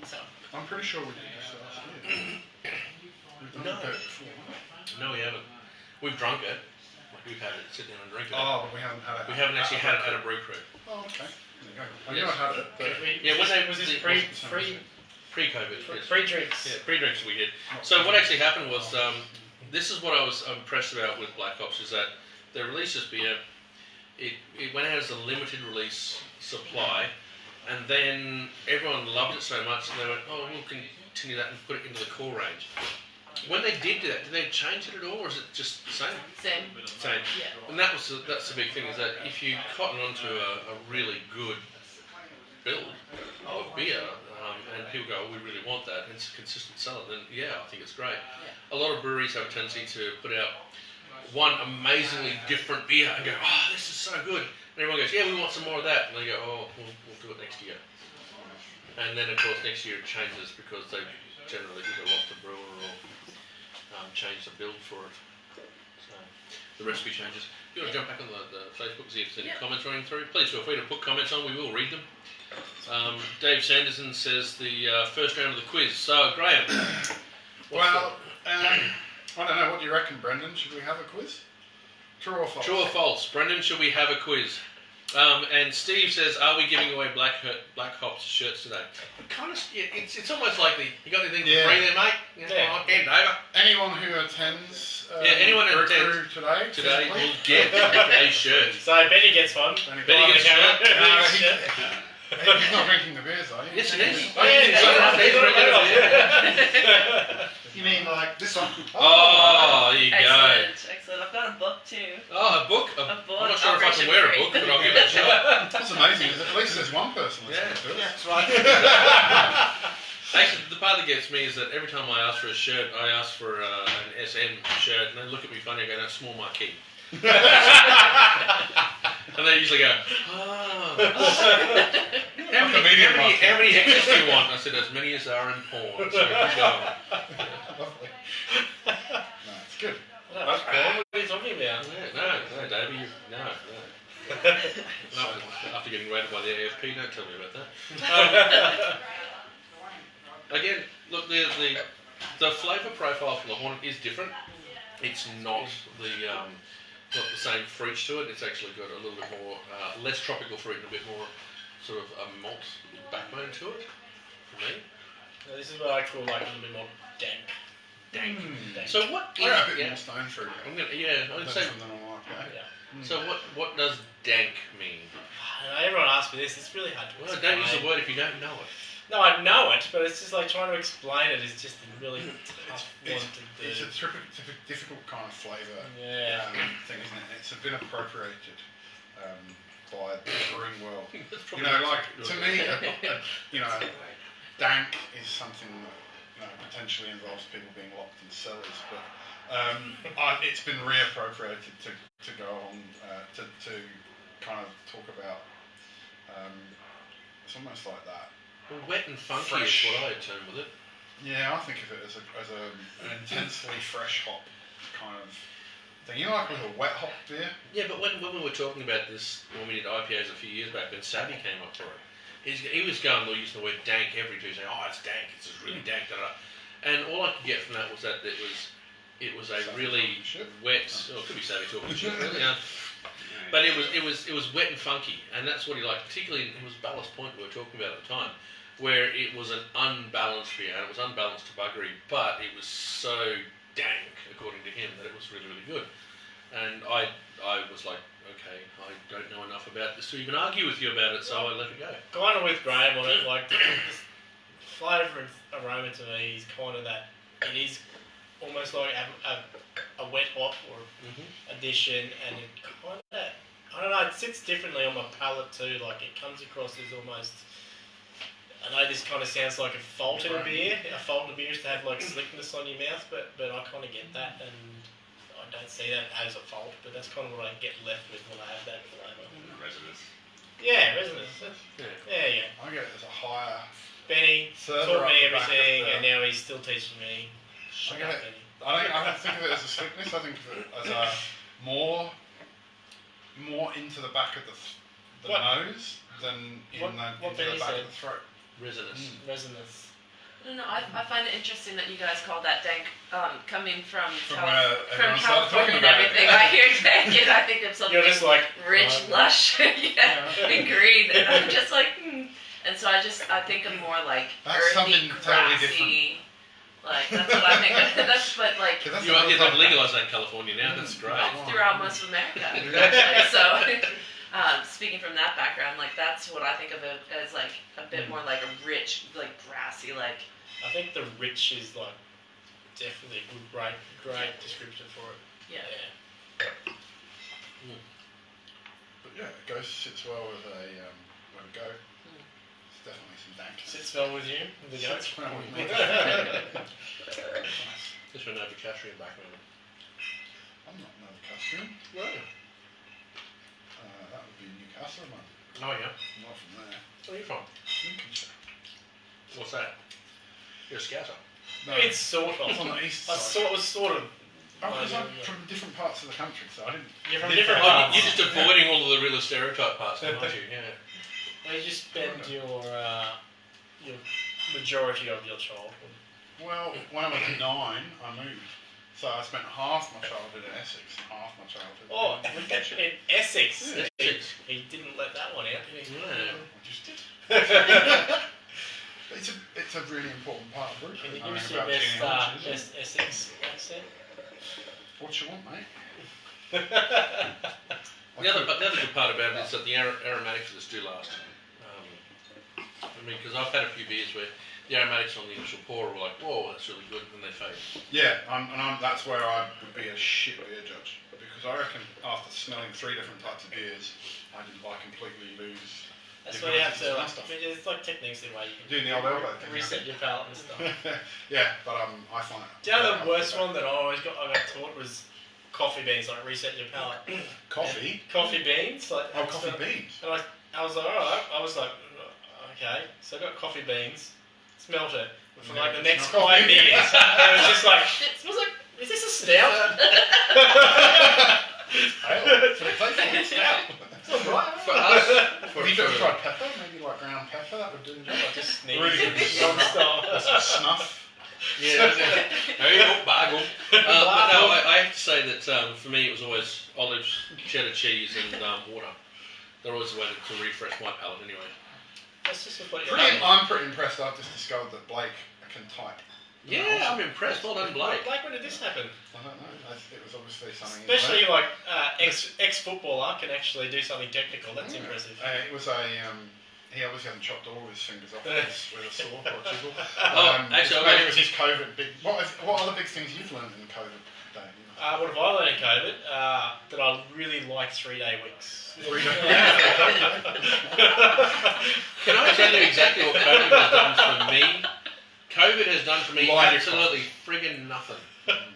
So I'm pretty sure we did this last year. We've done No. the goat before. No, we haven't. We've drunk it. Like we've had it, sit down and drink it. Oh, but we haven't had it. We haven't actually had it at a brew crew. Oh, okay. There you go. I Yes. knew I had it, but Yeah, when they- was this it Pre-COVID. Yes. pre-drinks? Yeah, pre-drinks we did. So what actually happened was, this is what I was impressed about with Black Ops, is that they released this beer, it went out as a limited release supply, and then everyone loved it so much, and they went, oh, we'll continue that and put it into the core range. When they did that, did they change it at all, or is it just the same? same. Same. Yeah. And that's the big thing, is that if you cotton onto a really good build of beer, and people go, oh, we really want that, and it's a consistent seller, then yeah, I think it's great. A lot of breweries have a tendency to put out one amazingly different beer and go, oh, this is so good. And everyone goes, yeah, we want some more of that. And they go, oh, we'll do it next year. And then, of course, next year it changes because they've generally either lost a brewer or changed the build for it. So the recipe changes. If you want to jump back on the Facebook, see if there's any comments running through, please feel free to put comments on. We will read them. Dave Sanderson says the first round of the quiz. So, Graham. well, I don't know. What do you reckon, Brendan? Should we have a quiz? True or false? True or false? Brendan, should we have a quiz? And Steve says, "Are we giving away Black Hops shirts today?" Kind of. It's almost like you got anything for free there, mate? Yeah. Hand over. Anyone who attends anyone who attends Brew today will get a shirt. So Benny gets one. Benny gets a shirt. He's not drinking the beers, are you? Yes, it is. Oh, yeah. You mean like this one? Oh, there you go. Excellent. I've got a book too. Oh, a book? A book. I'm not sure if I can wear a book, but I'll give it a shot. That's amazing. At least there's one person listening to it. That's right. Actually, the part that gets me is that every time I ask for a shirt, I ask for an SM shirt, and they look at me funny and go, "No, small marquee." And they usually go, "Oh." How many extras do you want? I said, "As many as are in porn." So keep going. Lovely. No, it's good. That's cool. What are you talking about? No, Davey, no. After getting rated by the AFP, don't tell me about that. Again, look, the flavour profile for the Hornet is different. It's not the same fruit to it. It's actually got a little bit more, less tropical fruit and a bit more sort of a malt backbone to it, for me. No, this is what I call like a little bit more dank. Dank. Dank. So what? I got a bit more stone fruit. I'm gonna, I'd That's say. something I like. Yeah. So what does dank mean? Everyone asks me this. It's really hard to Well, explain. don't use the word if you don't know it. No, I know it, but it's just like trying to explain it is just a really tough one to do. It's a difficult kind of flavour Yeah. thing, isn't it? It's been appropriated by the brewing world. That's You probably know, like to me, dank is something that potentially involves people being locked in cellars, but it's been reappropriated to go on to kind of talk about. It's almost like that. Well, wet and funky Fresh. is what I term with it. Yeah, I think of it as an intensely fresh hop kind of thing. You know, like with a wet hop beer. Yeah, but when we were talking about this, when we did IPAs a few years back, when Savvy came up for it, he was going, well, using the word dank every Tuesday. Oh, it's dank. It's just really dank. Da, da. And all I could get from that was that it was a Savvy really talking shit. wet. Or it could be Savvy talking shit. Really, but it was wet and funky, and that's what he liked. Particularly, it was Ballast Point we were talking about at the time, where it was an unbalanced beer, and it was unbalanced to buggery, but it was so dank, according to him, that it was really, really good. And I was like, okay, I don't know enough about this to even argue with you about it, so I let it go. Kind of with Graham on it, like this flavour and aroma to me is kind of that. It is almost like a wet hop or addition, and it kind of, I don't know, it sits differently on my palate too. Like it comes across as almost. I know this kind of sounds like a fault in a beer. A fault in a beer is to have like slickness on your mouth, but I kind of get that, and I don't see that as a fault. But that's kind of what I get left with when I have that flavour. Resonance. Yeah, resonance. Yeah. I get it as a higher. Benny Further taught up me the back everything, of the- and now he's still teaching me. Shut get up, it. Benny. I don't think of it as a slickness. I think of it as a more into the back of the nose than What into Benny the back said. of the throat. Resonance. Resonance. No, I find it interesting that you guys call that dank, coming from where everyone started California talking and about it. everything. I hear dank and I think of something You're just like rich, lush, and green, and I'm just like, And so I think of more like That's earthy, something totally grassy. Like that's what I think of. That's what like That's You a are real they've problem. legalised that in California now. That's great. throughout most of America, actually. So, speaking from that background, like that's what I think of it as like a bit more like a rich, like grassy, like. I think the rich is like definitely a good, great description for it. Yeah. But yeah, it sits well with a goat. It's definitely some dank. Sits well with you, with the goat. Sits well with me. Just for Novocastrian background. I'm not Novocastrian. Right. That would be Newcastle, man. Oh yeah. Not from there. Where are you from? Lincolnshire. What's that? You're a scouser. No, It's sort of. it's on the east I side. was sort of. Oh, because I'm from different parts of the country, so I didn't. You're from Different different parts. You're just avoiding all of the real stereotype parts, aren't you? Yeah. Where you spend your majority of your childhood. Well, when I was 9, I moved. So I spent half my childhood in Essex and half my childhood Oh, in Lincolnshire. in Essex. Yeah. Essex. He didn't let that one out, did he? No. I just did. It's a really important part of brew. Can you I give mean, us your about best, genealogy, isn't best Essex accent? it? What you want, mate? The other good part about it is that the aromatics of this do last. I mean, because I've had a few beers where the aromatics on the initial pour were like, whoa, that's really good, and they fade. Yeah, that's where I would be a shit beer judge, because I reckon after smelling 3 different types of beers, I completely lose. That's why you have to, Stuff. I mean, there's like techniques in way you can Doing the old elbow thing. reset your palate and stuff. Yeah, but I find it. Do you know the worst one that I got taught was coffee beans, like reset your palate. Coffee? Coffee beans, like Coffee beans. And I was like, alright. I was like, okay. So I got coffee beans, smelt it. For like the next 5 years, it was just like, it smells like, is this a stout? It's stout. It's alright. For us, Have you ever tried pepper? Maybe like ground pepper, that would do the job. I just sneeze. Really good Non-stop. snuff. yeah, there you go, bargacle. But no, I have to say that for me it was always olives, cheddar cheese, and water. They're always the way to refresh my palate anyway. That's just what I'm pretty impressed. I've just discovered that Blake can type. Yeah, I'm impressed. Well done, Blake. Like, when did this happen? I don't know. It was obviously something. Especially like ex-footballer can actually do something technical. That's impressive. It was a. He obviously hadn't chopped all of his fingers off with a saw or a chisel. Actually, maybe it was his COVID big. What are the big things you've learned in COVID, Dave? What have I learned in COVID? That I really like 3-day weeks. 3 days. Can I tell you exactly what COVID has done for me? COVID has done for me absolutely friggin' nothing.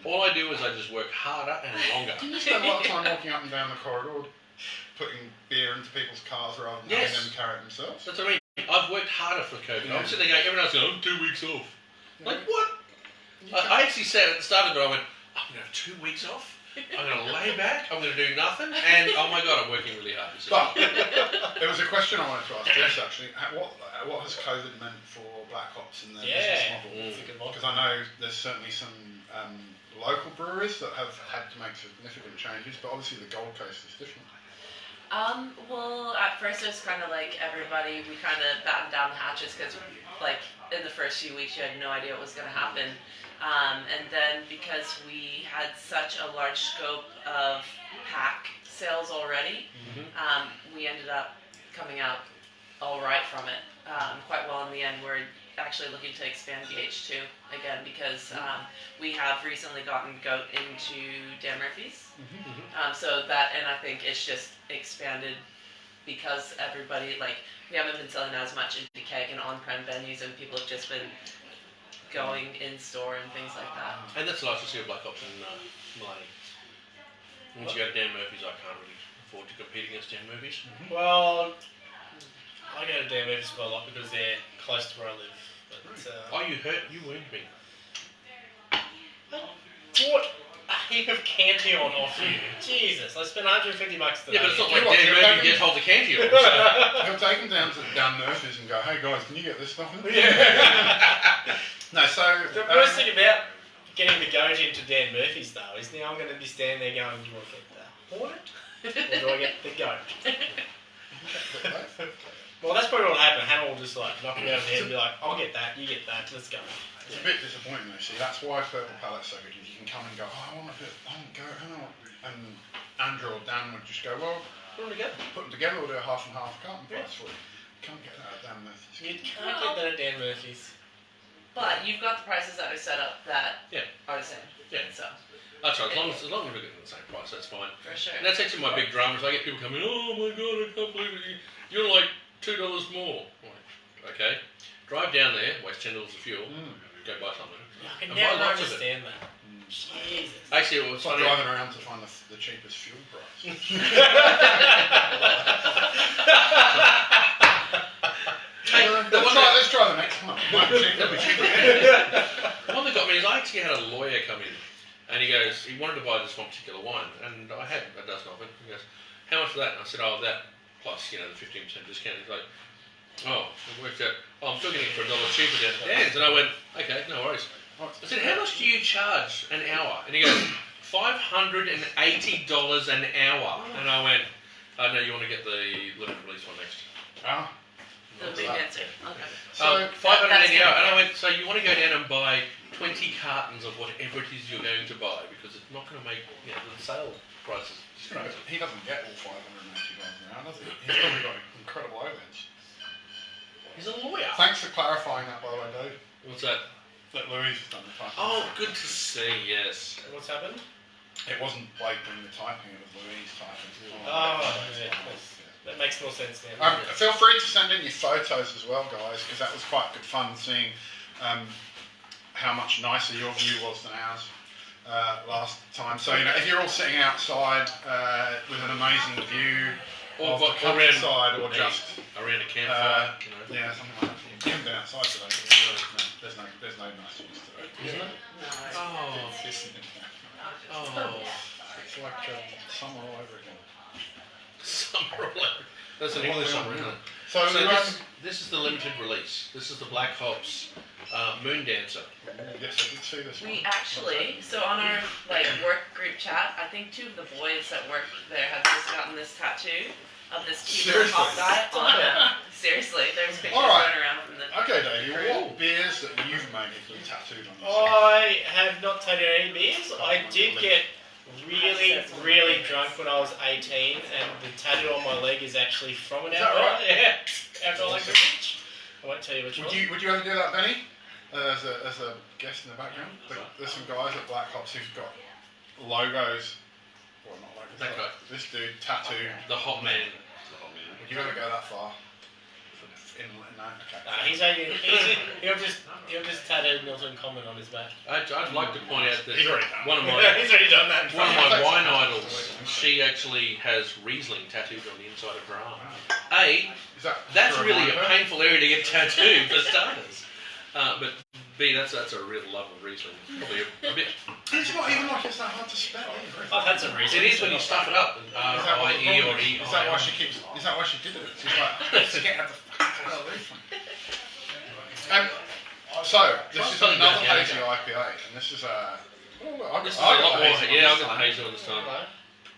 All I do is I just work harder and longer. Didn't you spend a lot of time walking up and down the corridor, putting beer into people's cars rather than having them carry it themselves? That's what I mean. I've worked harder for COVID. I'm sitting there going, everyone else going, 2 weeks off. Like, what? I actually said at the start of it, I went, I'm going to have 2 weeks off. I'm going to lay back. I'm going to do nothing. And, oh my God, I'm working really hard. So. But there was a question I wanted to ask Jess, actually. What has COVID meant for Black Hops and their business model? Because I know there's certainly some local breweries that have had to make significant changes, but obviously the Gold Coast is different. Well, at first it was kind of like everybody, we kind of battened down the hatches because, like, in the first few weeks you had no idea what was going to happen. And then because we had such a large scope of pack sales already, we ended up coming out all right from it, quite well in the end. We're actually looking to expand BH2 again because we have recently gotten goat into Dan Murphy's. So that, and I think it's just expanded because everybody, like, we haven't been selling as much into keg and on-prem venues, and people have just been going in store and things like that. And that's nice to see a Black Ops in Maleny. Once you go to Dan Murphy's, I can't really afford to compete against Dan Murphy's. Well, I go to Dan Murphy's quite a lot because they're close to where I live. But, You wound me. I bought a heap of Cantillon off you. Jesus, I spent $150 today. Yeah, but it's not like Dan Murphy gets hold of Cantillon. So. You'll take them down to Dan Murphy's and go, hey guys, can you get this stuff in? Yeah. No, so... The worst thing about getting the goat into Dan Murphy's, though, is now I'm going to be standing there going, do I get the hornet? Or do I get the goat? Well, that's probably what will happen. Hannah will just, like, knock me over the head and be like, I'll get that, you get that, let's go. It's a bit disappointing though, see, that's why Purple Palette's so good. You can come and go, oh, I want to goat, and Andrew or Dan would just go, well, Put them together. put them together, we'll do a half and half carton price for you. Can't get that at Dan Murphy's. You can't get that at Dan Murphy's. But you've got the prices that are set up that are the same. Yeah. So, That's right, as long as we're getting the same price, that's fine. for sure. And that's actually my big drama, is I get people coming, oh my God, I can't believe it. You're like $2 more. I'm like, okay. Drive down there, waste $10 of fuel, go buy something. I can And never buy lots of it. understand that. Jesus. Actually, it was It's like funny. driving around to find the cheapest fuel price. Let's try the next one. Might be cheaper. That'd be cheaper. The one that got me is I actually had a lawyer come in, and he goes, he wanted to buy this one particular wine, and I had a dozen of it. He goes, how much for that? And I said, oh, that plus, the 15% discount. He's like, oh, it worked out. Oh, I'm still getting it for $1 cheaper down at Dan's. And I went, okay, no worries. I said, how much do you charge an hour? And he goes, $580 an hour. And I went, No, you want to get the limited release one next. Ah, The What's big that? answer. Okay. so 580. That's And I went, so you want to go down and buy 20 cartons of whatever it is you're going to buy because it's not going to make the sale prices. you know, he doesn't get all 580 dollars an hour, does he? He's probably got incredible overheads. He's a lawyer. Thanks for clarifying that, by the way, Dave. What's that? That Louise has done the typing. Oh, good to see. Yes. What's happened? It wasn't Blake doing the typing; it was Louise typing. Yeah, that makes more sense now. Feel free to send in your photos as well, guys, because that was quite good fun seeing how much nicer your view was than ours last time. So if you're all sitting outside with an amazing view of the countryside, or just around a campfire, yeah, something like that. You've been outside today. There's no nice views today. Isn't it? No. Oh. It's like summer all over again. Summer. That's an English summer, isn't it? So this is the limited release. This is the Black Hops Moon Dancer. yes, I did see this one. We actually, so on our work group chat, I think 2 of the boys that work there have just gotten this tattoo of this cute little hop guy on it. Seriously, there's pictures going around from the. Okay, Dave, what beers that you've made have you tattooed on yourself? I have not taken any beers. I did get really drunk when I was 18, and the tattoo on my leg is actually from an Is that alcohol. right? Yeah, alcoholic beverage. I won't tell you which one. Would you ever do that, Benny? As a guest in the background? There's some guys at Black Hops who've got logos. Well, not logos. That guy. This dude tattooed. The Hot Man. Would you ever go that far? No, okay. He'll just tattoo Milton Common on his back. I'd like to point out that He's already done one of my He's already done that. one of my wine idols, she actually has Riesling tattooed on the inside of her arm. That's for a really a reminder? painful area to get tattooed for starters. But B, that's a real love of Riesling. Probably a bit. It's not even like it's that hard to spell either. I've had some reasons. It is when you stuff it up. Is that what the R-I-E problem or is? E. Is that why she keeps? Is that why she did it? She's like, let's get out the fuck out of this one. So this is another hazy IPA, and this is a. This is a lot more. Yeah, I've got the hazy on this time.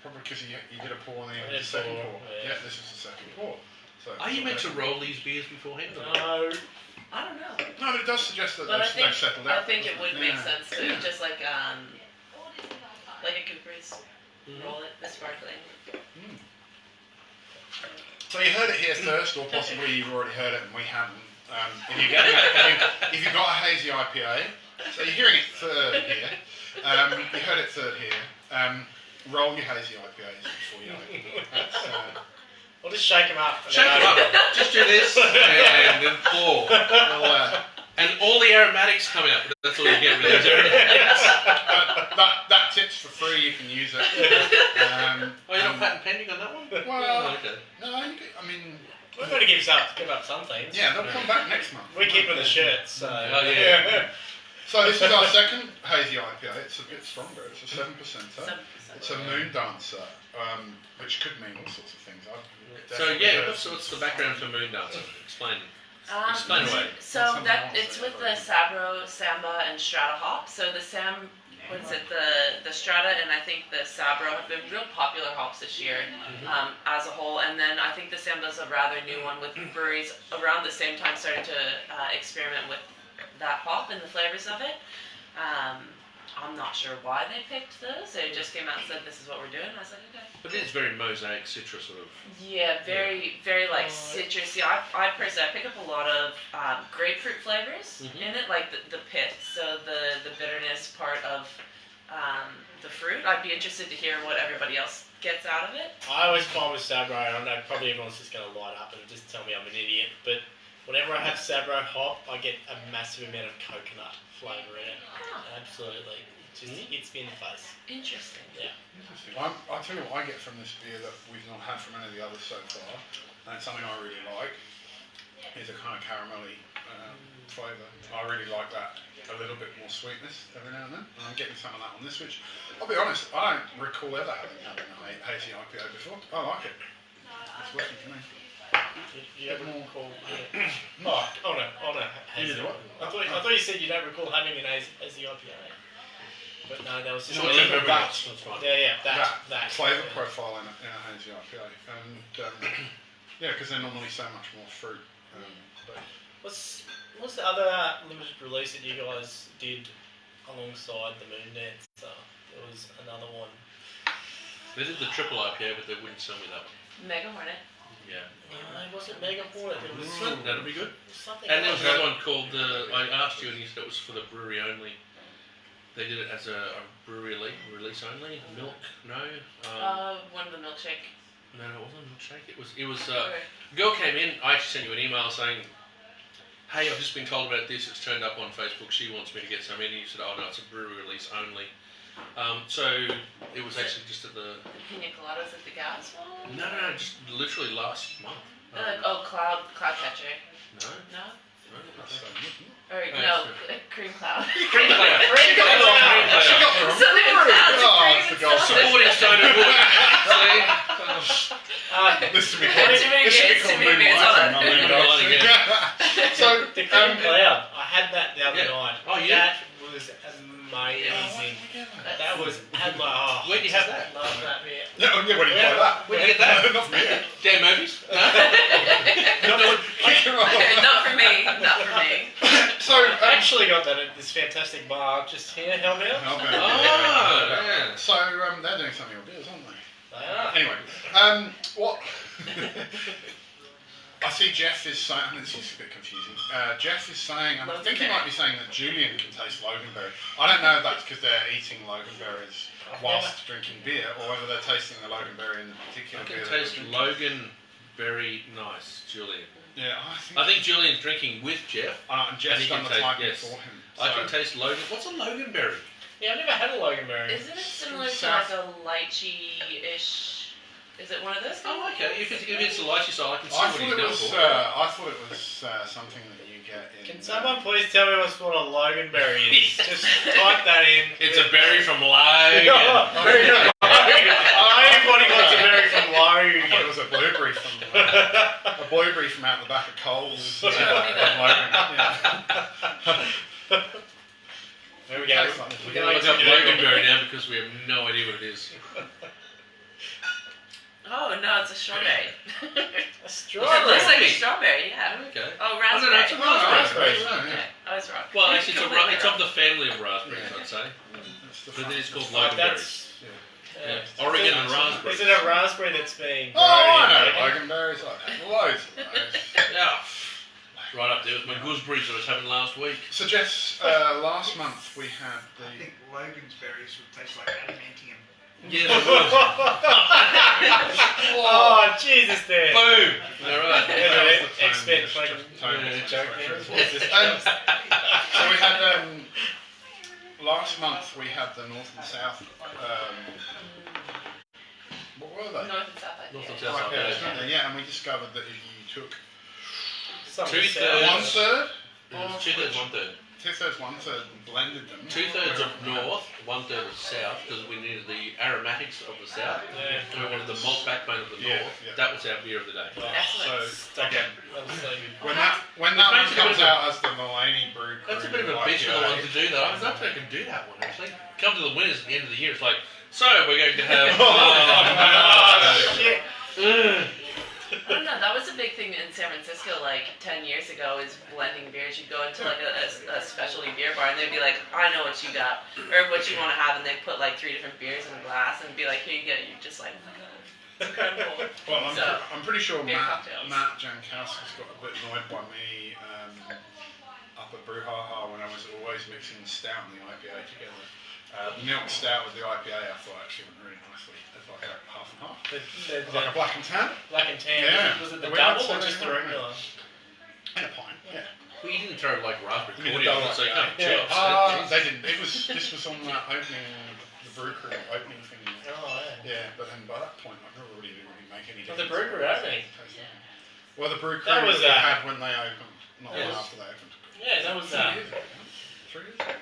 Probably because you did a pour and then I you did did a second pour, pour. yeah. Yeah, this is the second pour. So Are you meant to roll these beers beforehand? Or not? No. I don't know. No, but it does suggest that But they've settled out. I think it would make Yeah. sense to just like a Cooper's roll it, the sparkling. So you heard it here first, or possibly you've already heard it and we haven't. If you've got a hazy IPA, so you're hearing it third here. You heard it third here. Roll your hazy IPAs before you open it. We'll just shake him up. Shake them up. Just do this and then pour. And all the aromatics come out. That's all you get with those aromatics. That tip's for free. You can use it. You're not patent pending on that one? Well, Okay. no, I mean, We've got to give up some things. yeah, they'll come back next month. We're keeping the shirts, so. Oh, yeah. So this is our second hazy IPA. It's a bit stronger. It's a 7%er. 7%. It's a moon dancer, which could mean all sorts of things. So yeah, what's the background for Moon Dancer? Explain. Explain away. So it's with the Sabro, Samba, and Strata hop. So the the Strata and I think the Sabro have been real popular hops this year as a whole. And then I think the Samba's a rather new one with breweries around the same time starting to experiment with that hop and the flavors of it. I'm not sure why they picked those. They just came out and said, this is what we're doing. I was like, okay. But it is very mosaic citrus sort of. Yeah, very like citrusy. I personally, I pick up a lot of grapefruit flavors in it, like the pith, so the bitterness part of the fruit. I'd be interested to hear what everybody else gets out of it. I always find with Sabro, I know probably everyone's just going to light up and just tell me I'm an idiot, but whenever I have Sabro hop, I get a massive amount of coconut flavour in it. Absolutely. It just hits me in the face. Interesting. Yeah. Interesting. I'll tell you what I get from this beer that we've not had from any of the others so far, and it's something I really like, is a kind of caramelly flavour. I really like that. A little bit more sweetness every now and then. And I'm getting some of that on this, which, I'll be honest, I don't recall ever having a hazy IPA before. I like it. It's working for me. You don't recall... No. Oh no, hazy. You did what? I thought you said you don't recall having an hazy IPA. But no, that was just No, Short-term memory that- loss, that's fine. yeah, that flavour profile in a hazy IPA, and because they're normally so much more fruit. But What's the other limited release that you guys did alongside the Moon Dance? There was another one. They did the triple IPA, but they wouldn't sell me that one. Mega Hornet. Yeah. It wasn't Mega Hornet. It was That'll be good. something. And there was else. another one called I asked you, and you said it was for the brewery only. They did it as a brewery release only. Milk, no. One of the milkshake. No, it wasn't a milkshake. It was. A girl came in. I actually sent you an email saying, "Hey, I've just been told about this. It's turned up on Facebook. She wants me to get some in." And you said, "Oh no, it's a brewery release only." So it was actually just at the. Pina coladas at the gas one. No, just literally last month. Cloud catcher. No. No. that's so good. Or Oh, no, sure. cream cloud. Cream Cloud. Cream Cloud. So there was clouds Oh, and it's the cream gold and stuff. Supporting Stoner Book. This should be Too called many beers on it. Moonlighting, So, The Cream Cloud. I had that the other Yeah. night. Oh, yeah? That was amazing. That was had like Where'd you have that? Love that beer. yeah, what do you buy that? Where'd you get that? Not for me. Dan Murphy's? No? Not for me. Not for me. So, I actually got that at this fantastic bar just here. Help me out. Oh, yeah. So, they're doing some of your beers, aren't they? They are. Anyway, what? I see Jeff is saying, this is a bit confusing. Jeff is saying, I think he might be saying that Julian can taste loganberry. I don't know if that's because they're eating loganberries whilst drinking beer, or whether they're tasting the loganberry in the particular I beer. can that taste they're drinking. Logan very nice, Julian. Yeah, I think Julian's drinking with Jeff. And Jeff's and he done can the taste- typing yes. for him. I can taste Logan. What's a Loganberry? Yeah, I've never had a Loganberry. Isn't it similar to South. like a lychee-ish? Is it one of those? Oh, okay. If it's a lychee style, I can see I what thought he's it known was. for. I thought it was something that you get in. Can someone please tell me what a Loganberry is? Just type that in. It's a berry from Logan. Everybody wants a berry from It Logan. was a blueberry from out the back of Coles. Logan. Yeah. There we go. We're going to look up Loganberry now because we have no idea what it is. Oh no, it's a strawberry. A It strawberry. looks like a strawberry, yeah. Okay. Oh, I don't know, raspberry. it's a raspberry. Yeah. Okay, I was wrong. Well, actually, Completely it's wrong. of the family of raspberries, Yeah. I'd say. That's the But fun. it is called Like Loganberries. that's. Yeah. Oregon and raspberry. Is it a raspberry that's being Oh, I know grown in? Loganberries like that. Loads of those. Yeah. Right up there with my gooseberries that I was having last week. So, Jess, last month we had I the. think Logan's berries would taste like adamantium. Yeah, they would. Oh, Jesus, there. Boom! Alright. Yeah, That was the expert tone, fucking yeah, joke there. So we had last month we had the North and South. What were they? North and South, I North think. and South. IPAs, weren't they? Yeah, and we discovered that if you took Some Two-thirds. 1/3, Two-thirds, one-third. 2/3, 1/3, and blended them. Two-thirds of north, one-third of south, because we needed the aromatics of the south. Yeah. And we wanted the malt backbone of the Yeah, north. yeah. That was our beer of the day. Excellent. So again, That was so good. when that Which one makes it a comes bit of a- out as the Maleny Brew Crew, That's a bit of a bitch for the one to do that. I don't think I can do that one actually. Come to the winners at the end of the year, it's like, so we're going to have. Oh, shit. Ugh. I don't know, that was a big thing in San Francisco like 10 years ago is blending beers. You'd go into like a specialty beer bar and they'd be like, I know what you got, or what you want to have, and they'd put like 3 different beers in a glass and be like, here you go. You're just like, it's incredible. Well, So, I'm pretty sure beer Matt cocktails. Jankowski's got a bit annoyed by me up at Brouhaha when I was always mixing the stout and the IPA together. The milk stout with the IPA I thought actually went really nicely. It's like a half and half. Like a black and tan Black and tan. Yeah. Was it the We had double or so just the many, regular? and a pint. Yeah. Well, you didn't throw like raspberry You mean cordial, the so you can't Yeah. chill. They didn't. This was on that opening, the brew crew opening thing. Oh, yeah. Yeah, but then by that point, I never really didn't really make any Well, difference. the brew crew opening. Well, the brew crew That was, they had when they opened, not Yes. long after they opened. Yeah, that was 3 years ago. 3 years ago.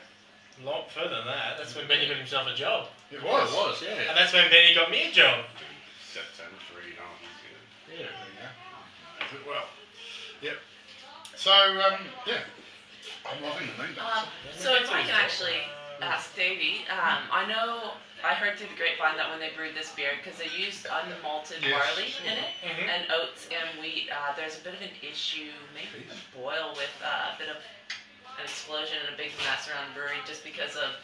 a lot further than that. That's when Benny got himself a job. It Well, was. it was, yeah. And that's when Benny got me a job. September 3, don't Yeah. There you go. As it well. Yep. So, yeah. I'm loving the moon dance. so if I can actually ask Davey. I know I heard through the grapevine that when they brewed this beer, because they used unmalted barley in it, and oats and wheat, there's a bit of an issue, maybe a boil with a bit of an explosion and a big mess around the brewery just because of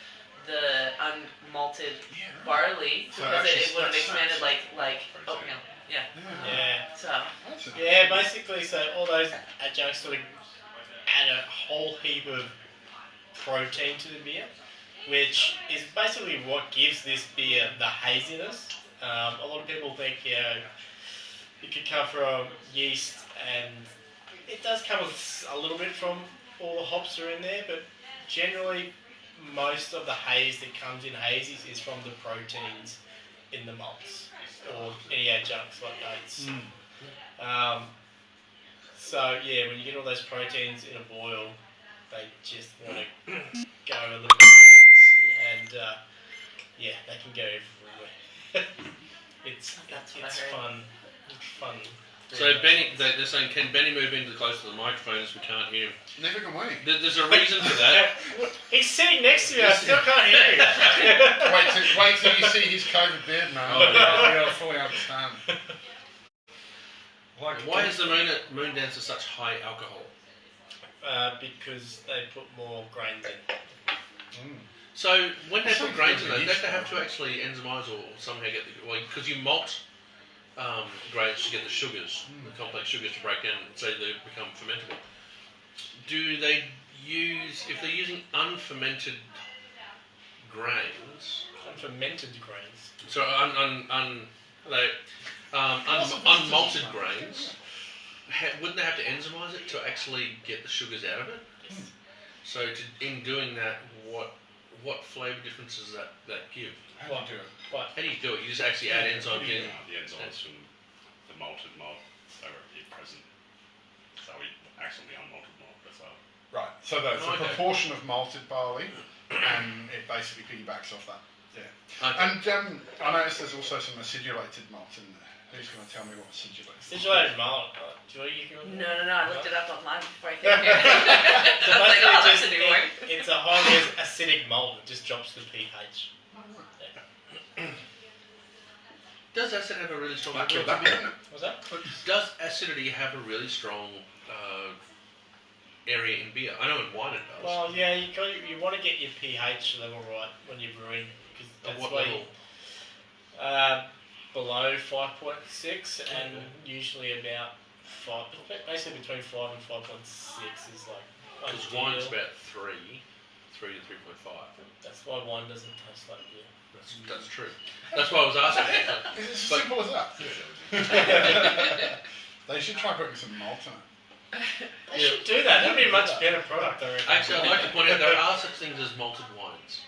the unmalted barley, So because it actually would have that's expanded sense. like oatmeal. Yeah. Yeah. So That's a- Yeah, basically, so all those adjuncts sort of add a whole heap of protein to the beer, which is basically what gives this beer the haziness. A lot of people think, it could come from yeast, and it does come a little bit from all the hops are in there, but generally most of the haze that comes in hazies is from the proteins in the malts or any adjuncts like oats. So yeah, when you get all those proteins in a boil, they just want to go a little bit nuts, and they can go everywhere. it's That's what I it's heard. fun. It's fun. So Benny, they're saying, can Benny move into close to the microphone as we can't hear him? Never can we. There's a reason for that. He's sitting next to me. I still can't hear him. Wait till you see his COVID beard, man. Oh, yeah. You'll fully understand. Why is the moon dancer such high alcohol? Because they put more grains in. So when they That put sounds grains in really those, they useful. have to actually enzymize or somehow get because you malt grains to get the sugars, the complex sugars to break down, so they become fermentable. Do they use, if they're using unfermented grains, Unfermented grains. so unmalted grains, wouldn't they have to enzymize it to actually get the sugars out of it? Yes. So in doing that, what flavour differences does that give? How do you do it? What? How do you do it? You just actually add enzymes in. The enzymes from the malted malt are present. So we accidentally unmalted malt as well. Right, so that's a Okay. proportion of malted barley, and it basically piggybacks off that. Yeah. Okay. And I noticed there's also some acidulated malt in there. Who's going to tell me what acidulated? Acidulated malt. Do you want no, I looked it up online before I came here. So I was like, basically oh, that's a new one. it's a highly acidic malt that just drops the pH. Does acid have a really strong? That killed that bit, didn't it? What's that? Does acidity have a really strong area in beer? I know in wine it does. Well, yeah, you want to get your pH level right when you're brewing, because At that's what why level? below 5.6 and usually about 5, basically between 5 and 5.6 is like Because ideal. wine's about 3 to 3.5. That's why wine doesn't taste like beer. That's true. That's why I was asking. Is it as But- simple as that? They should try putting some malt in it. They should do that. That'd be a much better product, I reckon. Actually, I'd like to point out there are such things as malted wines.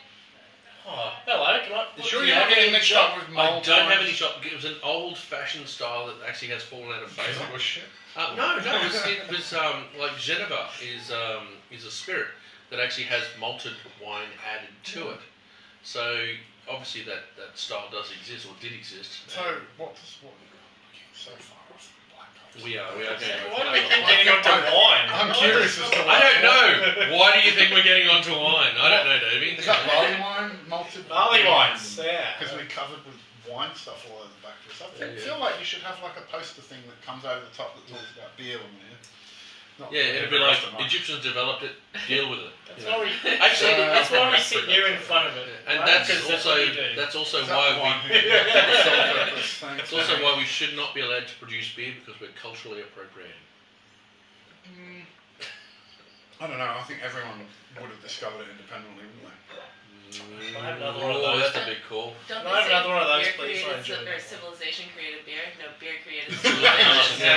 Oh, hello. Can I? You sure do you're you not have getting any mixed shop? up with I malt? don't have any shop. It was an old-fashioned style that actually has fallen out of favour. Oh, shit. No, it was like Geneva is a spirit that actually has malted wine added to it. So obviously that style does exist or did exist. So, what so far off black coffee? We are going. Why do we keep getting onto wine? I'm curious as to I don't know. Why do you think we're getting onto wine? I don't know, Davey. Is that barley wine, malted? Barley wines, yeah. Because we're covered with wine stuff all over the back of us. I feel like you should have like a poster thing that comes over the top that talks about beer on there. Not Yeah, it'd be the like rest of mine. Egyptians developed it. Deal with it. That's you know. why we. Actually, That's why we sit you in front of it. And right? that's 'Cause also what we do. that's also Is that why wine? we. Thanks. It's also why we should not be allowed to produce beer because we're culturally appropriating. I don't know. I think everyone would have discovered it independently, wouldn't they? I have another one of Oh, those. that's a big call. Don't Can I have they say another one of those, beer please? I created enjoyed or that. civilization created beer? No, beer created civilization.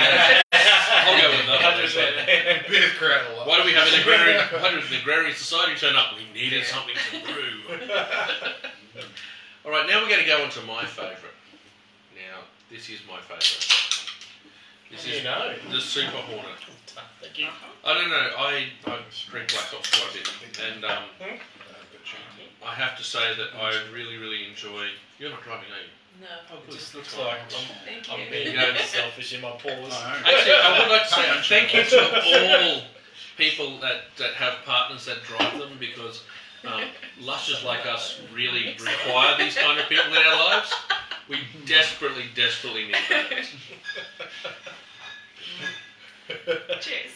I'll go with that. 100%. Beer create a lot. Why do we have an agrarian society turn up? We needed something to brew. All right, now we're going to go on to my favourite. Now, this is my favourite. This is the Super Hornet. Thank you. I don't know. I drink Black Ops quite a bit, and I have to say that I really, really enjoy. You're not driving, are you? No. Oh, It just looks like Thank I'm you. being selfish in my pause. Actually, I would like to say thank you to all people that have partners that drive them because Lushers like us really require these kind of people in our lives. We desperately, desperately need that. Cheers.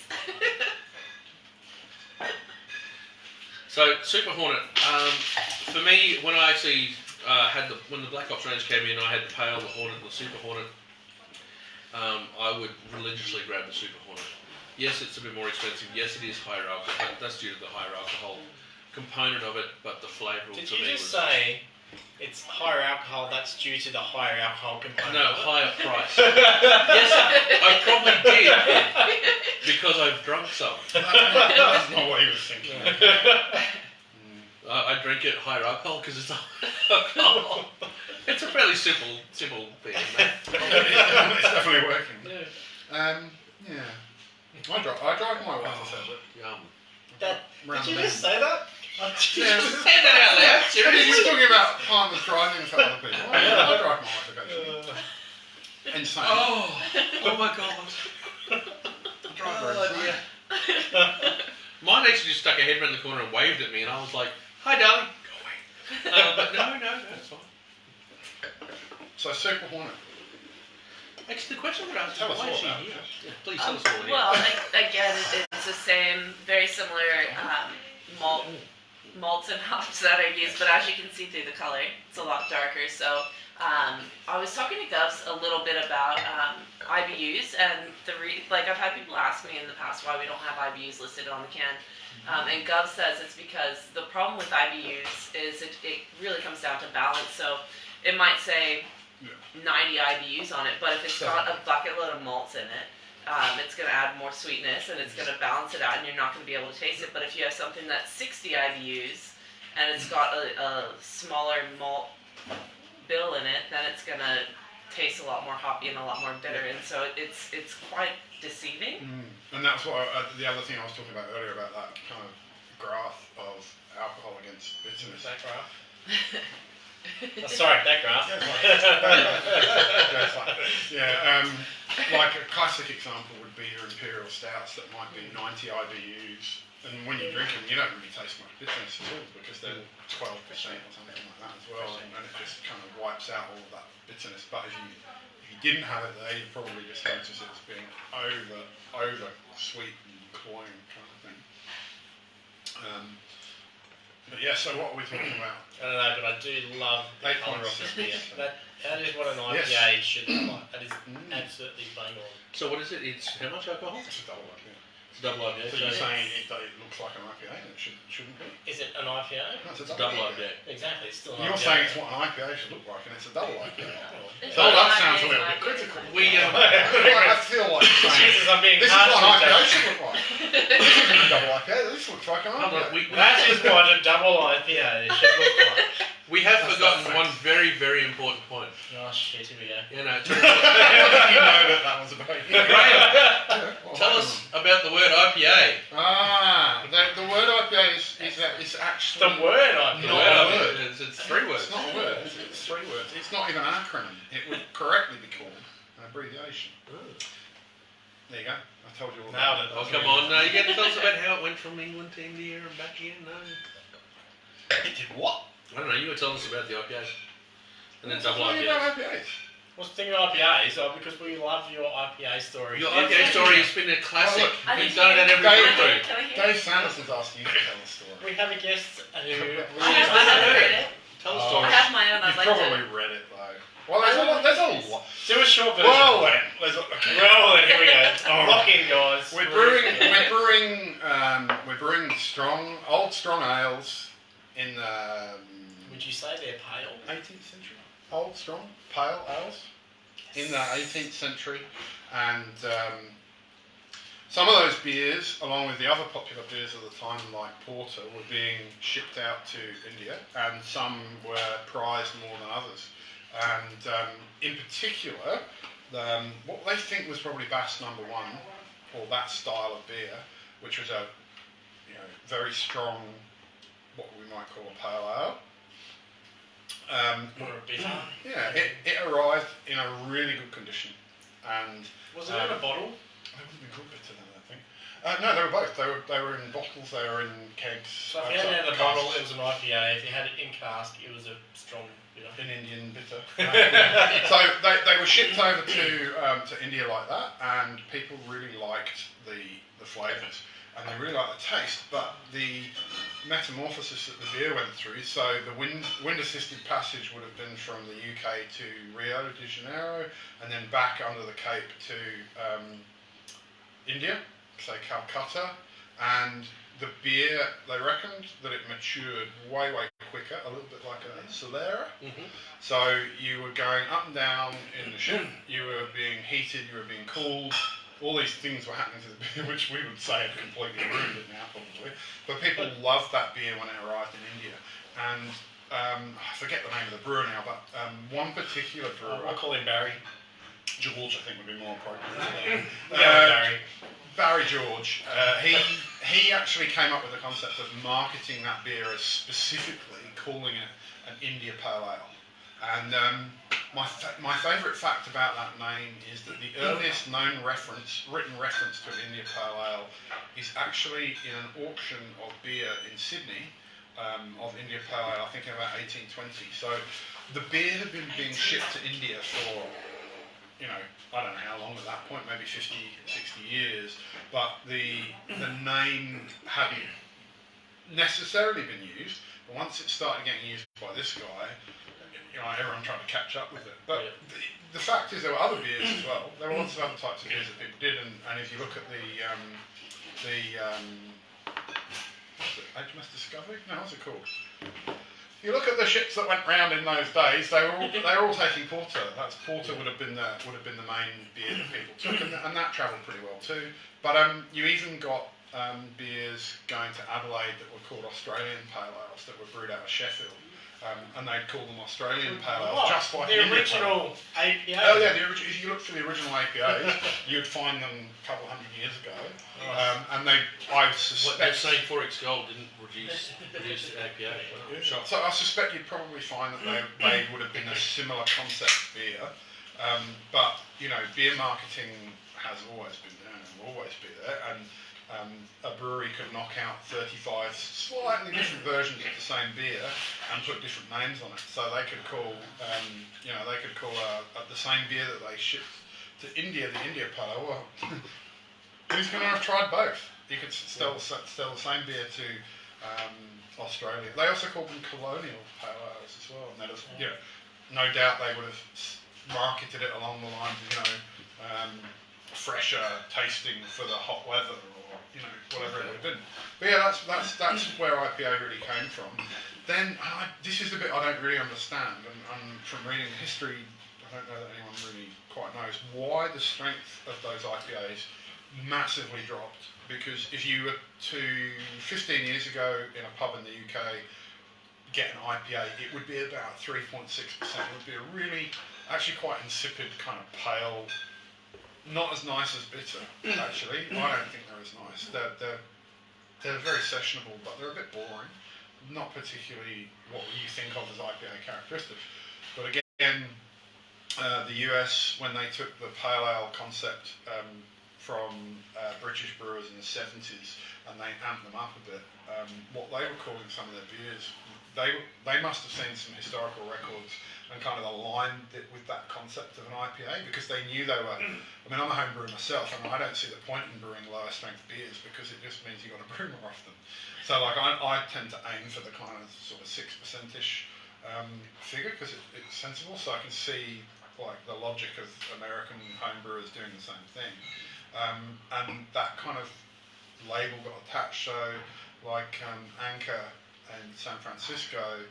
So Super Hornet, for me, when I actually when the Black Ops range came in, I had the Pale, the Hornet, and the Super Hornet. I would religiously grab the Super Hornet. Yes, it's a bit more expensive. Yes, it is higher alcohol, but that's due to the higher alcohol component of it. But the flavour to me Did you just was say it's higher alcohol? That's due to the higher alcohol component. no of it? higher price. Yes, I probably did because I've drunk some. That's not what he was thinking. I drink it higher alcohol because it's alcohol. It's a fairly simple thing. It's definitely working. Yeah. Yeah. I drive my wife. Yum. Did you just say that? Say that out loud. Seriously. You're talking about partners driving for other people. I drive my wife occasionally. Insane. Oh my god. I drive very dear. insane. Mine actually just stuck a head around the corner and waved at me, and I was like, "Hi, darling." Go away. But no, it's fine. So Super Hornet. Actually, the question I was Tell us why all is she about here? it. Yeah, please tell us all here. Well, again, it's the same, very similar malts and hops that are used, but as you can see through the color, it's a lot darker. So I was talking to Govs a little bit about IBUs, and I've had people ask me in the past why we don't have IBUs listed on the can. And Gov says it's because the problem with IBUs is it really comes down to balance. So it might say 90 IBUs on it, but if it's got a bucket load of malts in it, it's going to add more sweetness and it's going to balance it out, and you're not going to be able to taste it. But if you have something that's 60 IBUs and it's got a smaller malt bill in it, then it's going to taste a lot more hoppy and a lot more bitter, and so it's quite deceiving. And that's what the other thing I was talking about earlier about that kind of graph of alcohol against bitterness. That graph. Sorry, that graph. Like a classic example would be your imperial stouts that might be 90 IBUs, and when you drink them, you don't really taste much bitterness at all because they're 12% or something like that as well, and it just kind of wipes out all of that bitterness. But if you didn't have it there, you'd probably just notice it as being over sweet and cloying kind of thing. But yeah, so what are we talking about? I don't know, but I do love the colour of this beer. That is what an IPA should look like. That is absolutely bang on. So what is it? It's how much alcohol? It's a double IPA. It's a double IPA. So you're saying it looks like an IPA and it shouldn't be? Is it an IPA? No, it's It's a double IPA. Exactly, it's still an You're IPA. saying it's what an IPA should look like and it's a double IPA. So Well, that IPA sounds a is little an bit IPA. critical. I feel like saying, Jesus, I'm being this is what an harsh IPA with should look like. This isn't a double IPA, this looks like an Hold on, IPA. that is what a double IPA should look like. we have That's forgotten facts. one very, very important point. Oh shit, here we go. You know, You know that was about you. Graham, tell us about the word IPA. The word IPA is actually The word IPA. The Not word a IPA. word. It's 3 words. It's not a word, it's 3 words. It's not even an acronym. It would correctly be called an abbreviation. There you go. I told you all Nailed that. it. Oh, come on. No, you got to tell us about how it went from England to India and back again. No. It did what? I don't know. You were telling us about the IPAs. And then What's double funny IPAs. about IPAs? What's the thing about IPAs? Because we love your IPA story. Your IPA story has been a classic. look, I We've think done it at every Dave- brew. Can I hear? Dave Sanderson's asked you to tell the story. We have a guest who I haven't read it. Tell the Oh. story. I have my own. I'd You've like probably to. read it though. Well, there's a lot. do a short version. Well then, okay. Well then, here we go. Oh. Lock in, guys. We're brewing old strong ales in the Would you say they're pale? 18th century. Old strong pale ales in the 18th century, and some of those beers, along with the other popular beers of the time, like porter, were being shipped out to India, and some were prized more than others. And in particular, what they think was probably Bass number 1, or that style of beer, which was a very strong, what we might call a pale ale. Or a bitter? Yeah, it arrived in a really good condition, and Was it in a bottle? it would have been good bitter than that, I think. No, they were both. They were in bottles. They were in kegs. So if you had it in a bottle, it was an IPA. If you had it in cask, it was a strong bitter. An Indian bitter. So they were shipped over to India like that, and people really liked the flavours, and they really liked the taste. But the metamorphosis that the beer went through, so the wind-assisted passage would have been from the UK to Rio de Janeiro, and then back under the Cape to India, say Calcutta, and the beer, they reckoned that it matured way quicker, a little bit like a Solera. So you were going up and down in the ship, you were being heated, you were being cooled, all these things were happening to the beer, which we would say had completely ruined it now, probably. But people loved that beer when it arrived in India. And I forget the name of the brewer now, but one particular brewer... I'll call him Barry. George, I think, would be more appropriate. Barry. Barry George. He actually came up with the concept of marketing that beer as specifically calling it an India Pale Ale. And my favourite fact about that name is that the earliest known written reference to an India Pale Ale is actually in an auction of beer in Sydney, of India Pale Ale, I think in about 1820. So the beer had been being shipped to India for, I don't know how long at that point, maybe 50, 60 years, but the name hadn't necessarily been used. But once it started getting used by this guy, everyone tried to catch up with it. But the fact is, there were other beers as well. There were lots of other types of beers that people did, and if you look at the HMS Discovery? No, what's it called? You look at the ships that went round in those days; they were all taking porter. Porter would have been the main beer that people took, and that travelled pretty well too. But you even got beers going to Adelaide that were called Australian Pale Ales that were brewed out of Sheffield. And they'd call them Australian Pale Ales, just like the original APA. Oh yeah, if you look for the original APAs, you'd find them a couple hundred years ago. And I suspect... What they're saying 4X Gold didn't produce APA. Yeah. So I suspect you'd probably find that they would have been a similar concept beer. But, beer marketing has always been there and will always be there. And a brewery could knock out 35 slightly different versions of the same beer and put different names on it. So they could call, the same beer that they shipped to India, the India Pale Ale. Well, who's going to have tried both? You could sell the same beer to Australia. They also called them colonial pale ales as well. And that is, no doubt they would have marketed it along the lines of, fresher tasting for the hot weather, or whatever it would have been. But yeah, that's where IPA really came from. Then this is the bit I don't really understand, and from reading history, I don't know that anyone really quite knows why the strength of those IPAs massively dropped. Because if you were to 15 years ago in a pub in the UK get an IPA, it would be about 3.6%. It would be a really, actually quite insipid kind of pale. Not as nice as bitter, actually. I don't think they're as nice. They're very sessionable, but they're a bit boring. Not particularly what you think of as IPA characteristics. But again, the US, when they took the pale ale concept from British brewers in the 70s and they amped them up a bit, what they were calling some of their beers, they must have seen some historical records and kind of aligned it with that concept of an IPA, because they knew they were... I'm a home brewer myself, and I don't see the point in brewing lower strength beers because it just means you've got to brew more often. So I tend to aim for the kind of sort of 6%-ish figure, because it's sensible, so I can see the logic of American home brewers doing the same thing. And that kind of label got attached, so Anchor in San Francisco,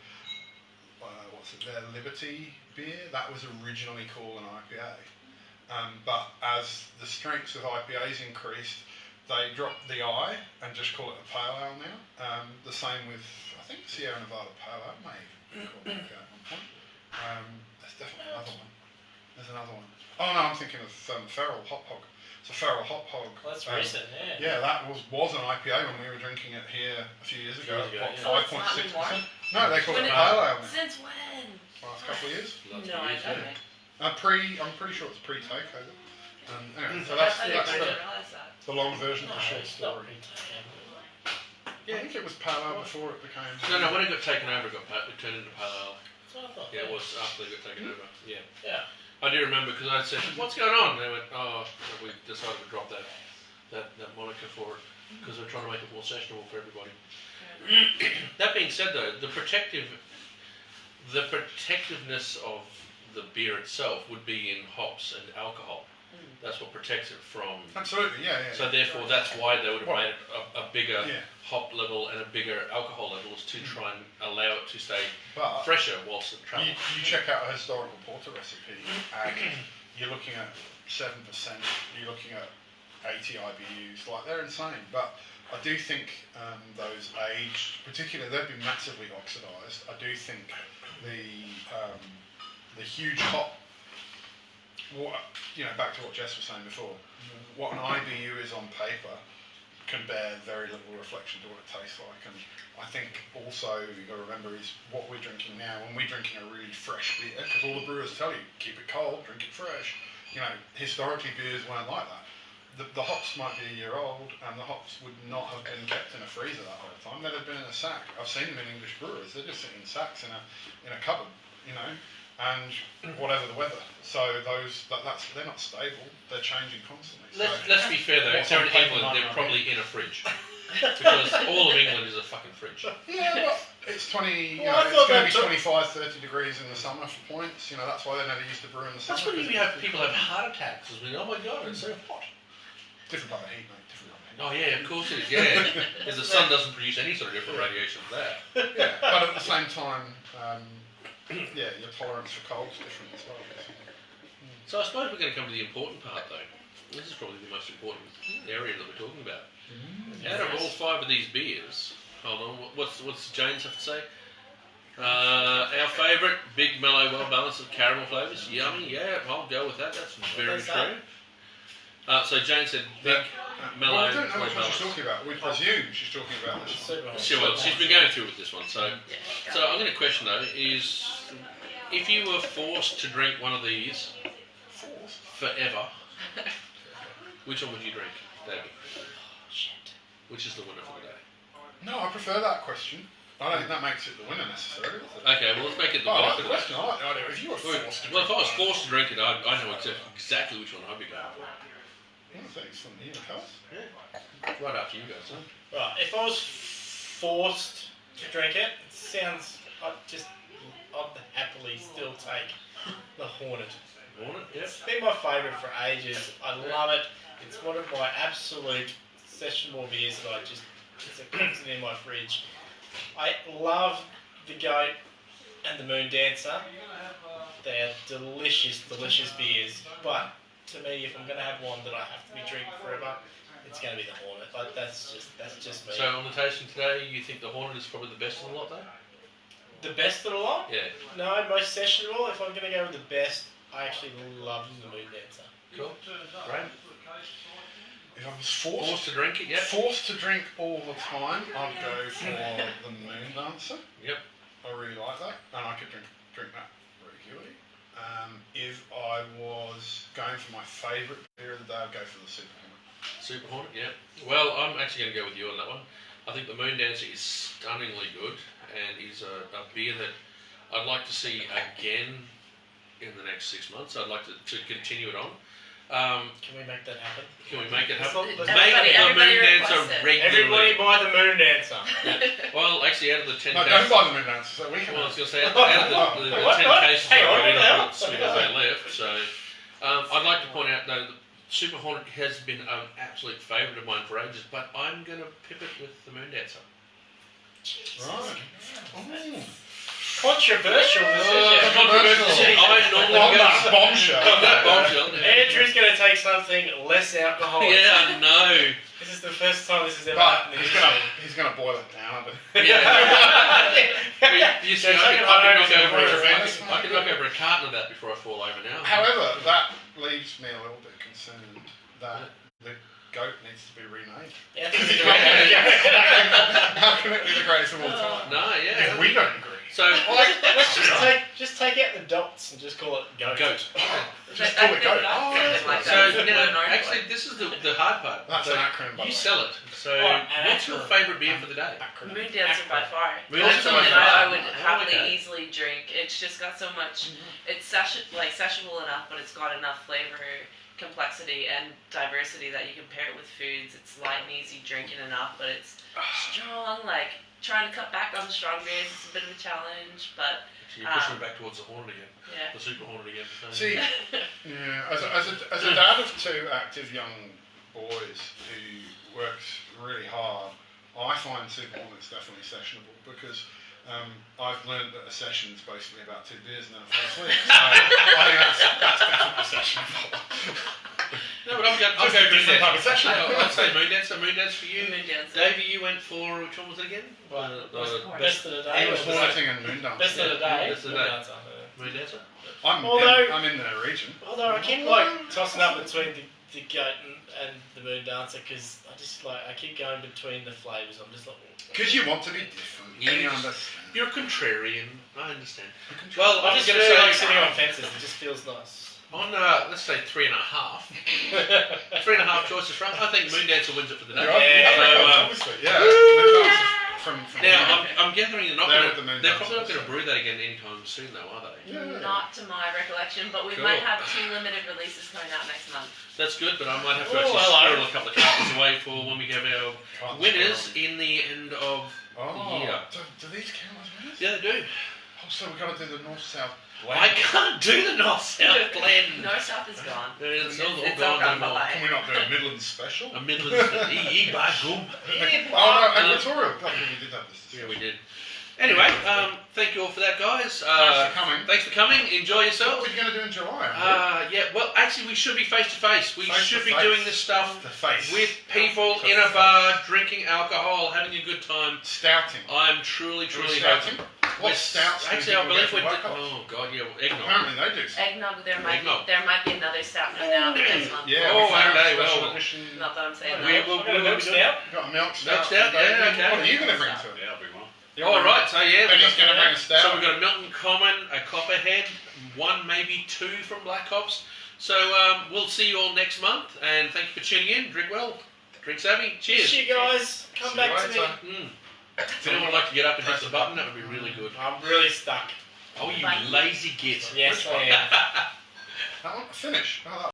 their Liberty beer, that was originally called an IPA. But as the strengths of IPAs increased, they dropped the I and just call it a pale ale now. The same with, I think, Sierra Nevada Pale Ale may even call it at one point. There's definitely another one. There's another one. Oh no, I'm thinking of Feral Hop Hog. So Feral Hop Hog. Well, that's recent, yeah. Yeah, that was an IPA when we were drinking it here a few years ago. 5.6%. No, they call it pale ale now. Since when? Last couple of years. No, I don't. I'm pretty sure it's pre-takeover. Anyway, so I that's didn't the, realize that. the long version of the short it's not story. really I think it was pale ale before it became. No, when it got taken over, it turned into pale ale. That's what I thought. Yeah, it was after they got taken over. Yeah. Yeah. I do remember because I said, "What's going on?" And they went, "Oh, we decided to drop that moniker for it because we're trying to make it more sessionable for everybody." That being said, though, the protectiveness of the beer itself would be in hops and alcohol. That's what protects it from. Absolutely, yeah. So therefore, that's why they would have Well, made it a bigger yeah. hop level and a bigger alcohol level is to try and allow it to stay But fresher whilst it travels. you check out a historical porter recipe, and you're looking at 7%. You're looking at 80 IBUs. Like they're insane. But I do think those aged, particularly, they've been massively oxidised. I do think the huge hop. Back to what Jess was saying before, what an IBU is on paper can bear very little reflection to what it tastes like. And I think also you've got to remember is what we're drinking now. When we're drinking a really fresh beer, because all the brewers tell you, keep it cold, drink it fresh. Historically beers weren't like that. The hops might be a year old, and the hops would not have been kept in a freezer that whole time. They'd have been in a sack. I've seen them in English breweries. They're just sitting in sacks in a cupboard, and whatever the weather. So they're not stable. They're changing constantly. Let's be fair though. If they're in England, they're probably in a fridge because all of England is a fucking fridge. Yeah, well, it's 20. Well, it's going to be 25, 30 degrees in the summer for points. That's why they never used to brew in the summer. That's when you have people have heart attacks. Oh my god, it's so hot. Different type of heat, mate. Different type of heat. Oh yeah, of course it is. Yeah, because the sun doesn't produce any sort of different radiation from that. Yeah, but at the same time, your tolerance for cold's different as well. So I suppose we're going to come to the important part though. This is probably the most important area that we're talking about. Out of all 5 of these beers, hold on, what's James have to say? Our favourite, big, mellow, well balanced of caramel flavours. Yummy, yeah, I'll go with that. That's very true. So Jane said big, mellow, I don't know well which one she's balanced. talking about. We presume she's talking about this one. She's been going through with this one. So I'm going to question though is if you were forced to drink one of these forever, which one would you drink, David? Shit. Which is the winner for the day? No, I prefer that question. I don't think that makes it the winner necessarily. Okay, well let's make it the I winner like for the the day. question. I like the idea. If you were forced to Well, if I was drink forced to drink it, I know exactly which one I'd be going for. thanks from the colours. Yeah. Right after you guys, huh? Right, if I was forced to drink it, I'd happily still take the Hornet. Hornet, yep. It's been my favourite for ages. I love it. It's one of my absolute sessionable beers that it's a constant in my fridge. I love the Goat and the Moon Dancer. They are delicious, delicious beers. But to me, if I'm going to have one that I have to be drinking forever, it's going to be the Hornet. Like that's just me. So on the tasting today, you think the Hornet is probably the best of the lot, though? The best of the lot? Yeah. No, most sessionable. If I'm going to go with the best, I actually love the Moon Dancer. Cool. Great. If I was forced To drink it, yep. to drink all the time, I'd go for the Moon Dancer. Yep. I really like that, and I could drink that regularly. If I was going for my favourite beer of the day, I'd go for the Super Hornet. Super Hornet, yeah. Well, I'm actually going to go with you on that one. I think the Moon Dancer is stunningly good and is a beer that I'd like to see again in the next 6 months. I'd like to continue it on. Can we make that happen? Can we make it happen? Let's- Make the everybody Moon Dancer requests it. regularly. Everybody buy the Moon Dancer. Well, actually, out of the 10 No, cases, don't buy the Moon Dancer, so we can. well, I was going to say, out of the What? 10 cases Hang I've on, got in, what the I've hell? got sweet as they left. So, I'd like to point out though, the Super Hornet has been an absolute favourite of mine for ages, but I'm going to pivot with the Moon Dancer. Right. Oh. Controversial Controversial. decision. I normally On go that bombshell. that bombshell. Andrew's going to take something less alcoholic. Yeah, I know. This is the first time this has ever But happened in history. he's gonna boil it down a bit. Yeah. You see, So I take can it knock over a carton of that before I fall over now. However, that leaves me a little bit concerned that the goat needs to be renamed. Yeah, How can it be the greatest of all time? No, yeah. If we don't agree. So, let's just take out the dots and just call it goat. goat. Just I call it think goat. that's Oh, something like So that. now, Blue North actually, Wood. this is the hard part. That's So an acronym, by you the way. sell it. So an what's your acronym. favourite beer for the day? Acronym. Moon Dancer by far. Moon It's Dancer something by far. I would Oh, happily okay. easily drink. It's just got so much. It's sessionable enough, but it's got enough flavor, complexity, and diversity that you can pair it with foods. It's light and easy drinking enough, but it's strong. Like trying to cut back on the strong beers, it's a bit of a challenge, but So you're pushing me back towards the Hornet again, yeah. the Super Hornet again. See, yeah, as a dad of two active young boys who works really hard, I find Super Hornets definitely sessionable because I've learned that a session is basically about 2 beers and then a full sleep. So I think that's definitely sessionable. No, but I'll go Just a Moon different type of Dancer. session. I'll say Moon Dancer. Moon Dancer for you. Moon Dancer. Davey, you went for, which one was it again? Best of the day. He was or Horneting and Moon Dancing. Best of the day. Best of the day. Moon Dancer, yeah. Moon Dancer? Although- I'm in the region. Although I keep like tossing up between the goat and the Moon Dancer because I keep going between the flavours. I'm just like. Because you want to be different. Yeah, You you understand. You're a contrarian. I understand. Well, I I'm just going to really say like sitting on fences. It just feels nice. on let's say 3.5. 3.5 choices front. I think Moon Dancer wins it for the day. Yeah, So, obviously. Yeah. Moon Dancers from now I'm gathering they're not They're going at the Moon they're probably not Dancers, going to brew that again anytime soon, though, are they? Yeah. Not to my recollection, but we Cool. might have 2 limited releases coming out next month. That's good, but I might have to Oh, actually hello. squirrel a couple of cartons away for when we have our Can't winners squirrel. in the end of Oh, Yeah. do these count as winners? Yeah, they do. Oh, so we've got to do the north-south blend. I can't do the north-south blend. North South is gone. Yeah, it's all It's gone all gone no more. bye-bye. Can we not do a Midlands special? A Midlands, by gum. Oh, no, equatorial. Oh, we did have this. Yeah, we did. Anyway, thank you all for that, guys. Thanks for coming. Thanks for coming. Enjoy What yourself. are we going to do in July? Yeah, well, actually, we should be face to face. We Face should to be face. doing this stuff The face. with people To in a face. bar, drinking alcohol, having a good time. Stouting. I'm truly hoping. Stouting? What stouts do Actually, I people believe get we for did. Black Ops? Oh God, yeah, eggnog. Apparently they do. Eggnog, there might Eggnog. be another stout coming out next month. Yeah. Oh, we found okay, special well. edition. Not that I'm saying We that. will. I've got a milk stout. Got a milk stout. Milk stout, yeah, okay. What are you going to bring to it? Yeah, I'll bring one. All right, so yeah, And he's going to bring a stout. So we've got a Milton Common, a Copperhead, 1 maybe 2 from Black Ops. So we'll see you all next month, and thank you for tuning in. Drink well, drink savvy. Cheers. You guys, come See back you to me. later. If anyone would like to get up and hit the button, that would be really good. I'm really stuck. Oh, you Bye. lazy git. Yes, I am. That one? Finish. Oh, that